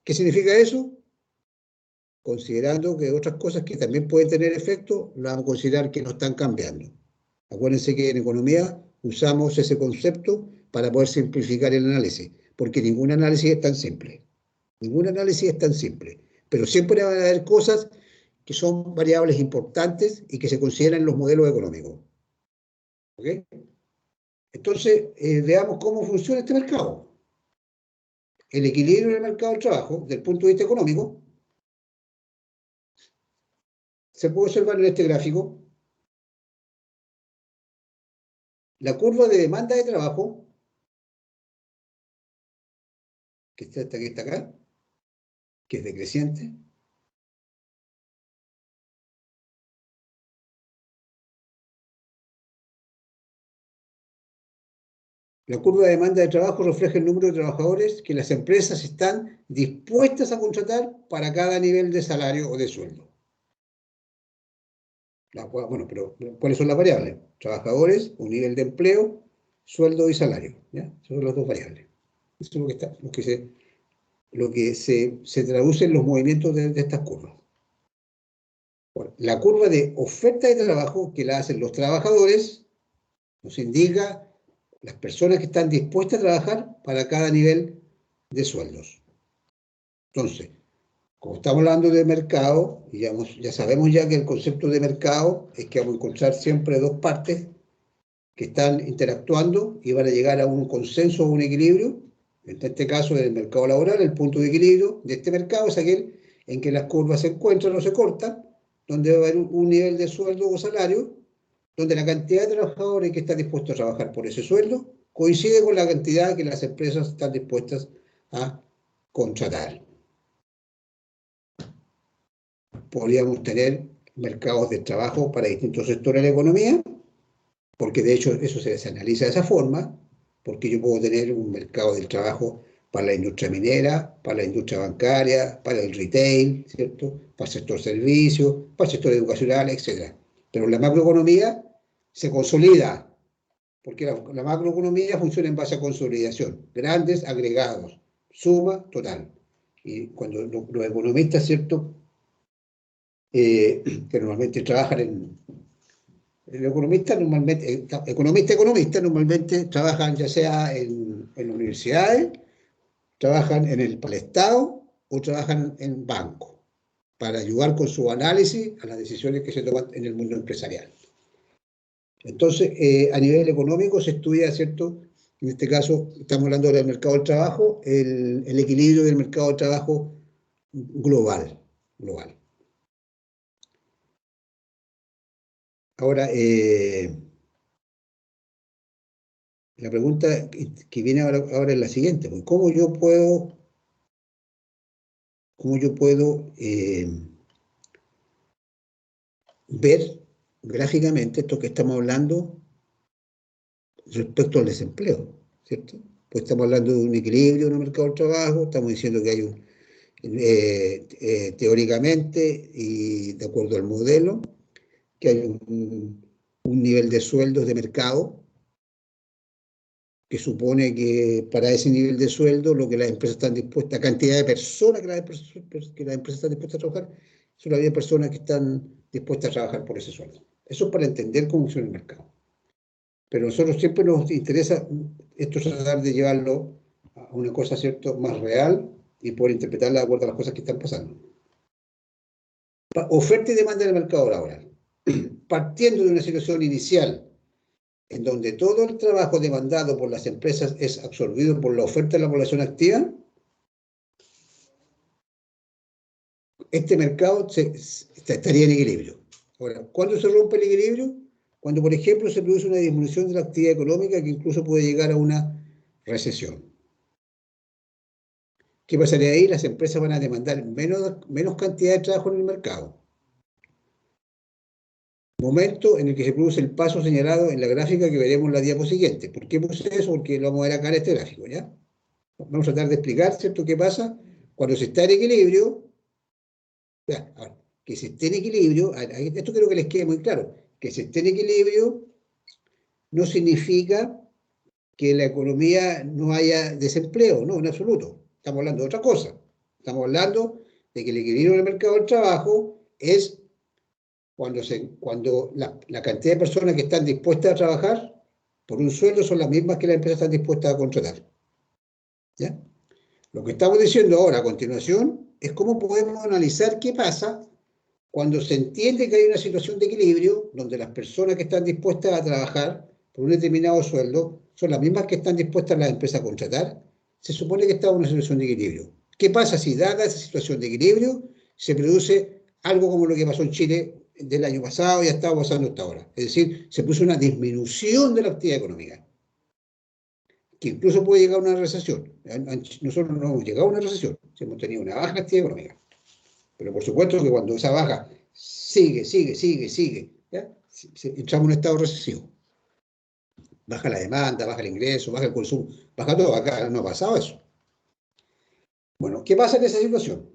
A: ¿Qué significa eso? Considerando que otras cosas que también pueden tener efecto, las vamos a considerar que no están cambiando. Acuérdense que en economía usamos ese concepto para poder simplificar el análisis, porque ningún análisis es tan simple. Ningún análisis es tan simple. Pero siempre van a haber cosas que son variables importantes y que se consideran en los modelos económicos. ¿Ok? Entonces, veamos cómo funciona este mercado. El equilibrio del mercado del trabajo, desde el punto de vista económico, se puede observar en este gráfico. La curva de demanda de trabajo, que está acá, que es decreciente. La curva de demanda de trabajo refleja el número de trabajadores que las empresas están dispuestas a contratar para cada nivel de salario o de sueldo. Bueno, pero ¿cuáles son las variables? Trabajadores, un nivel de empleo, sueldo y salario. ¿Ya? Esas son las dos variables. Eso es lo que se traduce en los movimientos de estas curvas. Bueno, la curva de oferta de trabajo que la hacen los trabajadores nos indica las personas que están dispuestas a trabajar para cada nivel de sueldos. Entonces, como estamos hablando de mercado, ya sabemos ya que el concepto de mercado es que vamos a encontrar siempre dos partes que están interactuando y van a llegar a un consenso o un equilibrio. En este caso, en el mercado laboral, el punto de equilibrio de este mercado es aquel en que las curvas se encuentran o se cortan, donde va a haber un nivel de sueldo o salario, donde la cantidad de trabajadores que están dispuestos a trabajar por ese sueldo coincide con la cantidad que las empresas están dispuestas a contratar. Podríamos tener mercados de trabajo para distintos sectores de la economía, porque de hecho eso se analiza de esa forma, porque yo puedo tener un mercado del trabajo para la industria minera, para la industria bancaria, para el retail, ¿cierto?, para el sector servicios, para el sector educacional, etc. Pero la macroeconomía se consolida, porque la macroeconomía funciona en base a consolidación, grandes agregados, suma total. Y cuando los economistas, ¿cierto?, que normalmente trabajan economistas normalmente trabajan ya sea en universidades, trabajan para el Estado o trabajan en bancos para ayudar con su análisis a las decisiones que se toman en el mundo empresarial. Entonces, a nivel económico se estudia, ¿cierto? En este caso, estamos hablando del mercado del trabajo, el equilibrio del mercado del trabajo global. Ahora, la pregunta que viene ahora es la siguiente: pues, ¿cómo yo puedo ver gráficamente esto que estamos hablando respecto al desempleo, ¿cierto? Pues estamos hablando de un equilibrio en el mercado del trabajo, estamos diciendo que hay teóricamente y de acuerdo al modelo, que hay un nivel de sueldos de mercado que supone que para ese nivel de sueldo lo que las empresas están dispuestas, cantidad de personas que las empresas están dispuestas a trabajar, son la personas que están dispuestas a trabajar por ese sueldo. Eso es para entender cómo funciona el mercado. Pero a nosotros siempre nos interesa esto, tratar de llevarlo a una cosa, ¿cierto?, más real y poder interpretarla de acuerdo a las cosas que están pasando. Oferta y demanda en el mercado laboral. Partiendo de una situación inicial en donde todo el trabajo demandado por las empresas es absorbido por la oferta de la población activa, este mercado estaría en equilibrio. Ahora, ¿cuándo se rompe el equilibrio? Cuando, por ejemplo, se produce una disminución de la actividad económica que incluso puede llegar a una recesión. ¿Qué pasaría ahí? Las empresas van a demandar menos cantidad de trabajo en el mercado. Momento en el que se produce el paso señalado en la gráfica que veremos en la diapo siguiente. ¿Por qué puse eso? Porque lo vamos a ver acá en este gráfico, ¿ya? Vamos a tratar de explicar, ¿cierto?, qué pasa cuando se está en equilibrio. Ya, ahora, que se esté en equilibrio, esto creo que les quede muy claro, que se esté en equilibrio no significa que en la economía no haya desempleo, no, en absoluto. Estamos hablando de otra cosa. Estamos hablando de que el equilibrio en el mercado del trabajo es cuando la cantidad de personas que están dispuestas a trabajar por un sueldo son las mismas que las empresas están dispuestas a contratar. ¿Ya? Lo que estamos diciendo ahora a continuación es cómo podemos analizar qué pasa cuando se entiende que hay una situación de equilibrio donde las personas que están dispuestas a trabajar por un determinado sueldo son las mismas que están dispuestas las empresas a contratar. Se supone que está en una situación de equilibrio. ¿Qué pasa si, dada esa situación de equilibrio, se produce algo como lo que pasó en Chile del año pasado y ha estado pasando hasta ahora? Es decir, se produce una disminución de la actividad económica, que incluso puede llegar a una recesión. Nosotros no hemos llegado a una recesión, hemos tenido una baja actividad económica. Pero por supuesto que cuando esa baja sigue, ¿ya? Entramos en un estado recesivo. Baja la demanda, baja el ingreso, baja el consumo, baja todo. Acá no ha pasado eso. Bueno, ¿qué pasa en esa situación?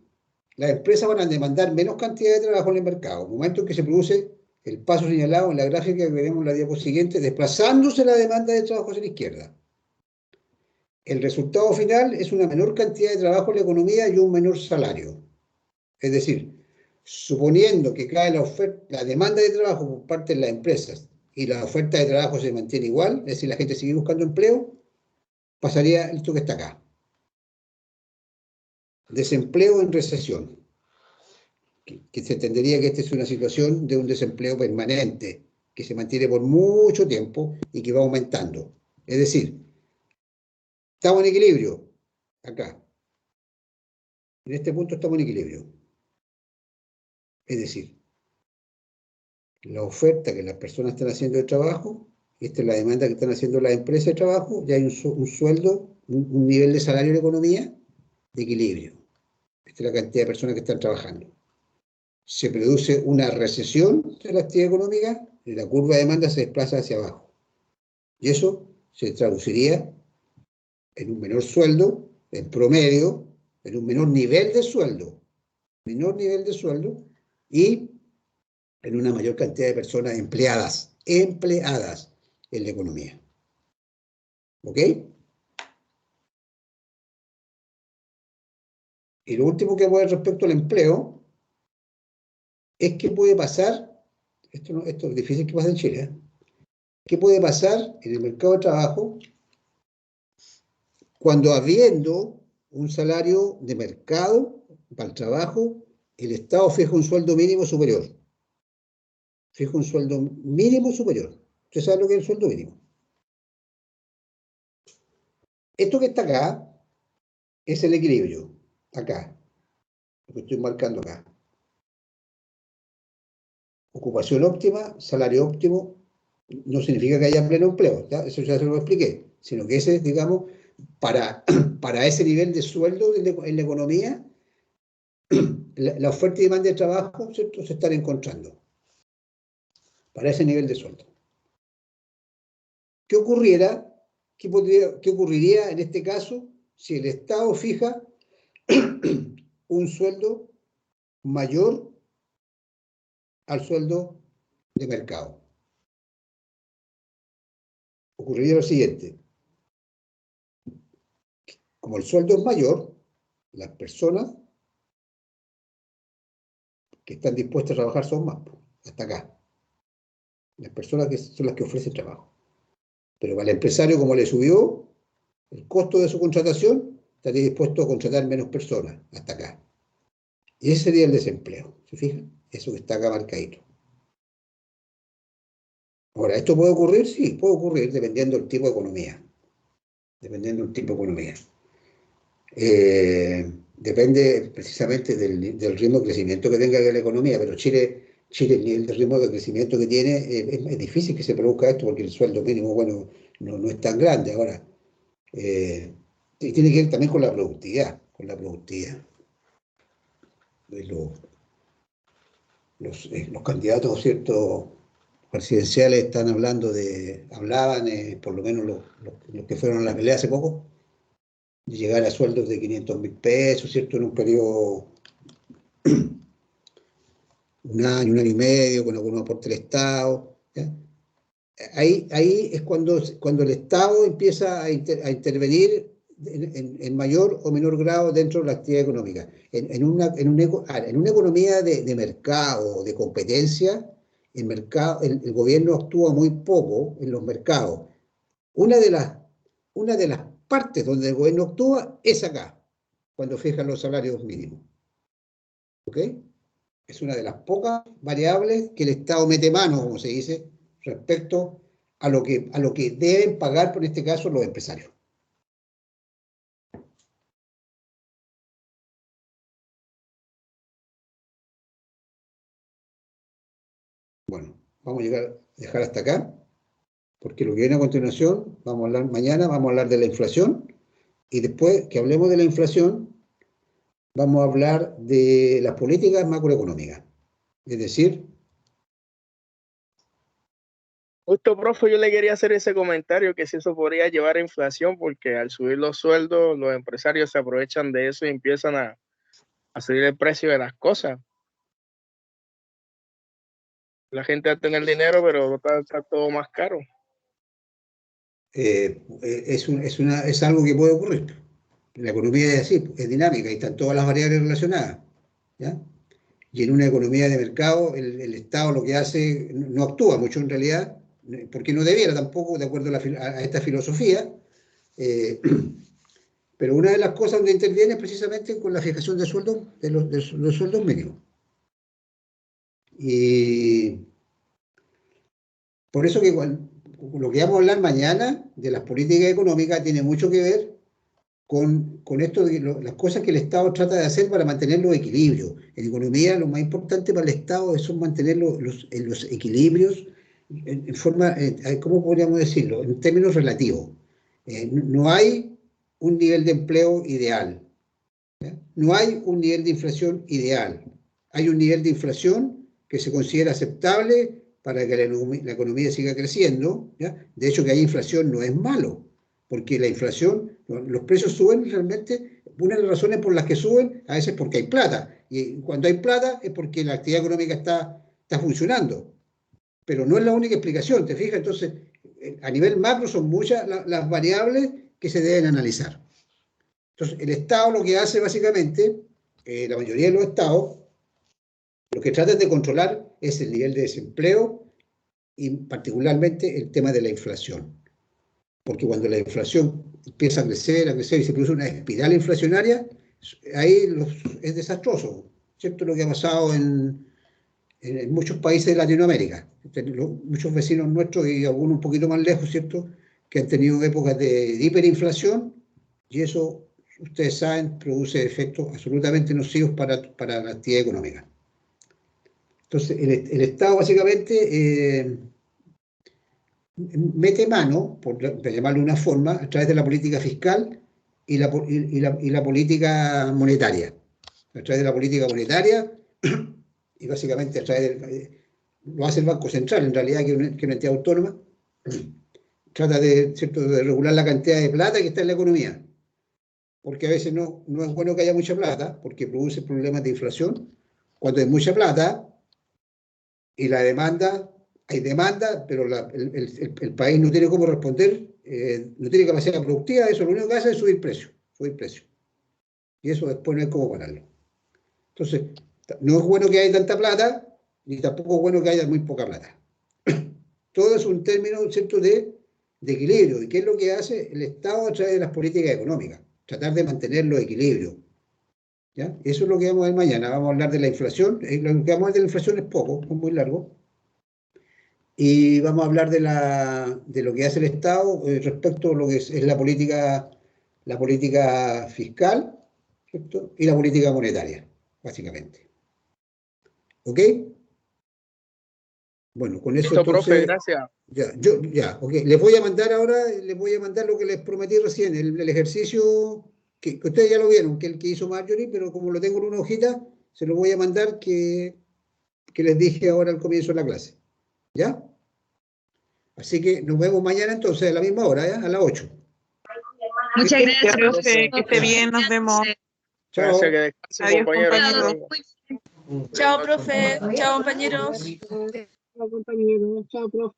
A: Las empresas van a demandar menos cantidad de trabajo en el mercado, momento en que se produce el paso señalado en la gráfica que veremos en la diapositiva siguiente, desplazándose la demanda de trabajo hacia la izquierda. El resultado final es una menor cantidad de trabajo en la economía y un menor salario. Es decir, suponiendo que cae la demanda de trabajo por parte de las empresas y la oferta de trabajo se mantiene igual, es decir, la gente sigue buscando empleo, pasaría esto que está acá. Desempleo en recesión. Que se entendería que esta es una situación de un desempleo permanente, que se mantiene por mucho tiempo y que va aumentando. Es decir, estamos en equilibrio, acá. En este punto estamos en equilibrio. Es decir, la oferta que las personas están haciendo de trabajo, esta es la demanda que están haciendo las empresas de trabajo, ya hay un sueldo, un nivel de salario en la economía de equilibrio. Esta es la cantidad de personas que están trabajando. Se produce una recesión de la actividad económica y la curva de demanda se desplaza hacia abajo. Y eso se traduciría en un menor sueldo, en promedio, en un menor nivel de sueldo y en una mayor cantidad de personas empleadas en la economía. ¿Ok? Y lo último que voy a decir respecto al empleo es qué puede pasar, esto es difícil que pase en Chile, ¿eh? ¿Qué puede pasar en el mercado de trabajo cuando, habiendo un salario de mercado para el trabajo, el Estado fija un sueldo mínimo superior? Fija un sueldo mínimo superior. ¿Usted sabe lo que es el sueldo mínimo? Esto que está acá es el equilibrio. Acá. Lo que estoy marcando acá. Ocupación óptima, salario óptimo, no significa que haya pleno empleo, ¿ya? Eso ya se lo expliqué, sino que ese es, digamos, para ese nivel de sueldo en la economía, la oferta y demanda de trabajo, ¿cierto?, se están encontrando. Para ese nivel de sueldo. ¿Qué ocurriría en este caso si el Estado fija un sueldo mayor al sueldo de mercado? Ocurriría lo siguiente. como el sueldo es mayor, las personas que están dispuestas a trabajar son más, hasta acá. Las personas que son las que ofrecen trabajo. Pero para el empresario, como le subió el costo de su contratación, estaría dispuesto a contratar menos personas, hasta acá. Y ese sería el desempleo, ¿se fijan? Eso que está acá marcadito. Ahora, ¿esto puede ocurrir? Sí, puede ocurrir dependiendo del tipo de economía. Dependiendo del tipo de economía. Depende precisamente del ritmo de crecimiento que tenga la economía, pero Chile, el nivel de ritmo de crecimiento que tiene, es difícil que se produzca esto porque el sueldo mínimo, bueno, no es tan grande. Ahora, y tiene que ver también con la productividad, de los candidatos, ¿cierto?, presidenciales están hablaban, por lo menos los que fueron a la pelea hace poco, de llegar a sueldos de 500.000 pesos, ¿cierto?, en un periodo, un año y medio, con algún aporte del Estado. ¿Ya? Ahí es cuando el Estado empieza a intervenir en mayor o menor grado dentro de la actividad económica. En una economía de mercado, de competencia, el gobierno actúa muy poco en los mercados. Una de las partes donde el gobierno actúa es acá, cuando fijan los salarios mínimos. ¿Ok? Es una de las pocas variables que el Estado mete mano, como se dice, respecto a lo que deben pagar, por este caso, los empresarios. Bueno, vamos a dejar hasta acá, porque lo que viene a continuación, mañana vamos a hablar de la inflación, y después que hablemos de la inflación, vamos a hablar de las políticas macroeconómicas. Es decir...
G: Justo, profe, yo le quería hacer ese comentario, que si eso podría llevar a inflación, porque al subir los sueldos, los empresarios se aprovechan de eso y empiezan a subir el precio de las cosas. La gente va a tener dinero, pero está todo más caro.
A: Es algo que puede ocurrir. La economía es así, es dinámica y están todas las variables relacionadas. ¿Ya? Y en una economía de mercado, el Estado lo que hace, no actúa mucho en realidad, porque no debiera tampoco, de acuerdo a esta filosofía, pero una de las cosas donde interviene es precisamente con la fijación de sueldos, de los sueldos mínimos. Y por eso que lo que vamos a hablar mañana de las políticas económicas tiene mucho que ver con esto de las cosas que el Estado trata de hacer para mantener los equilibrios. En economía lo más importante para el Estado es mantener los equilibrios en forma, ¿cómo podríamos decirlo?, en términos relativos. No hay un nivel de empleo ideal, ¿ya? No hay un nivel de inflación ideal. Hay un nivel de inflación que se considera aceptable para que la economía siga creciendo, ¿ya? De hecho, que haya inflación no es malo, porque la inflación, los precios suben realmente, una de las razones por las que suben a veces es porque hay plata, y cuando hay plata es porque la actividad económica está funcionando, pero no es la única explicación, ¿te fijas? Entonces, a nivel macro son muchas las variables que se deben analizar. Entonces, el Estado lo que hace básicamente, la mayoría de los estados, lo que tratan de controlar es el nivel de desempleo y particularmente el tema de la inflación. Porque cuando la inflación empieza a crecer y se produce una espiral inflacionaria, ahí es desastroso, ¿cierto? Lo que ha pasado en muchos países de Latinoamérica, muchos vecinos nuestros y algunos un poquito más lejos, ¿cierto?, que han tenido épocas de hiperinflación, y eso, ustedes saben, produce efectos absolutamente nocivos para la actividad económica. Entonces, el Estado básicamente mete mano, por llamarlo de una forma, a través de la política fiscal y la política monetaria. A través de la política monetaria y básicamente a través lo hace el Banco Central, en realidad, que es una entidad autónoma, trata ¿cierto?, de regular la cantidad de plata que está en la economía, porque a veces no es bueno que haya mucha plata, porque produce problemas de inflación. Cuando hay mucha plata y la demanda, hay demanda, pero el país no tiene cómo responder, no tiene capacidad productiva, eso lo único que hace es subir precios, subir precios. Y eso después no hay cómo pararlo. Entonces, no es bueno que haya tanta plata, ni tampoco es bueno que haya muy poca plata. Todo es un término, ¿cierto?, de equilibrio. ¿Y qué es lo que hace el Estado a través de las políticas económicas? Tratar de mantener los equilibrios. ¿Ya? Eso es lo que vamos a ver mañana. Vamos a hablar de la inflación. Lo que vamos a hablar de la inflación es poco, es muy largo. Y vamos a hablar de lo que hace el Estado respecto a lo que es la política fiscal, ¿cierto?, y la política monetaria, básicamente. ¿Ok? Bueno, con eso
G: Listo,
A: entonces,
G: profe, gracias.
A: Ok. Les voy a mandar lo que les prometí recién, el ejercicio que ustedes ya lo vieron, que el que hizo Marjorie, pero como lo tengo en una hojita, se lo voy a mandar que les dije ahora al comienzo de la clase. ¿Ya? Así que nos vemos mañana entonces a la misma hora, ¿ya? A las 8.
H: Muchas gracias,
C: Profe,
H: profesor.
C: que esté bien, nos vemos.
A: Chao.
G: Gracias, que descanse,
C: Adiós,
G: compañero.
C: compañeros.
J: Chao, profe. Chao, compañeros.
K: Chao, compañero. Chao, profe.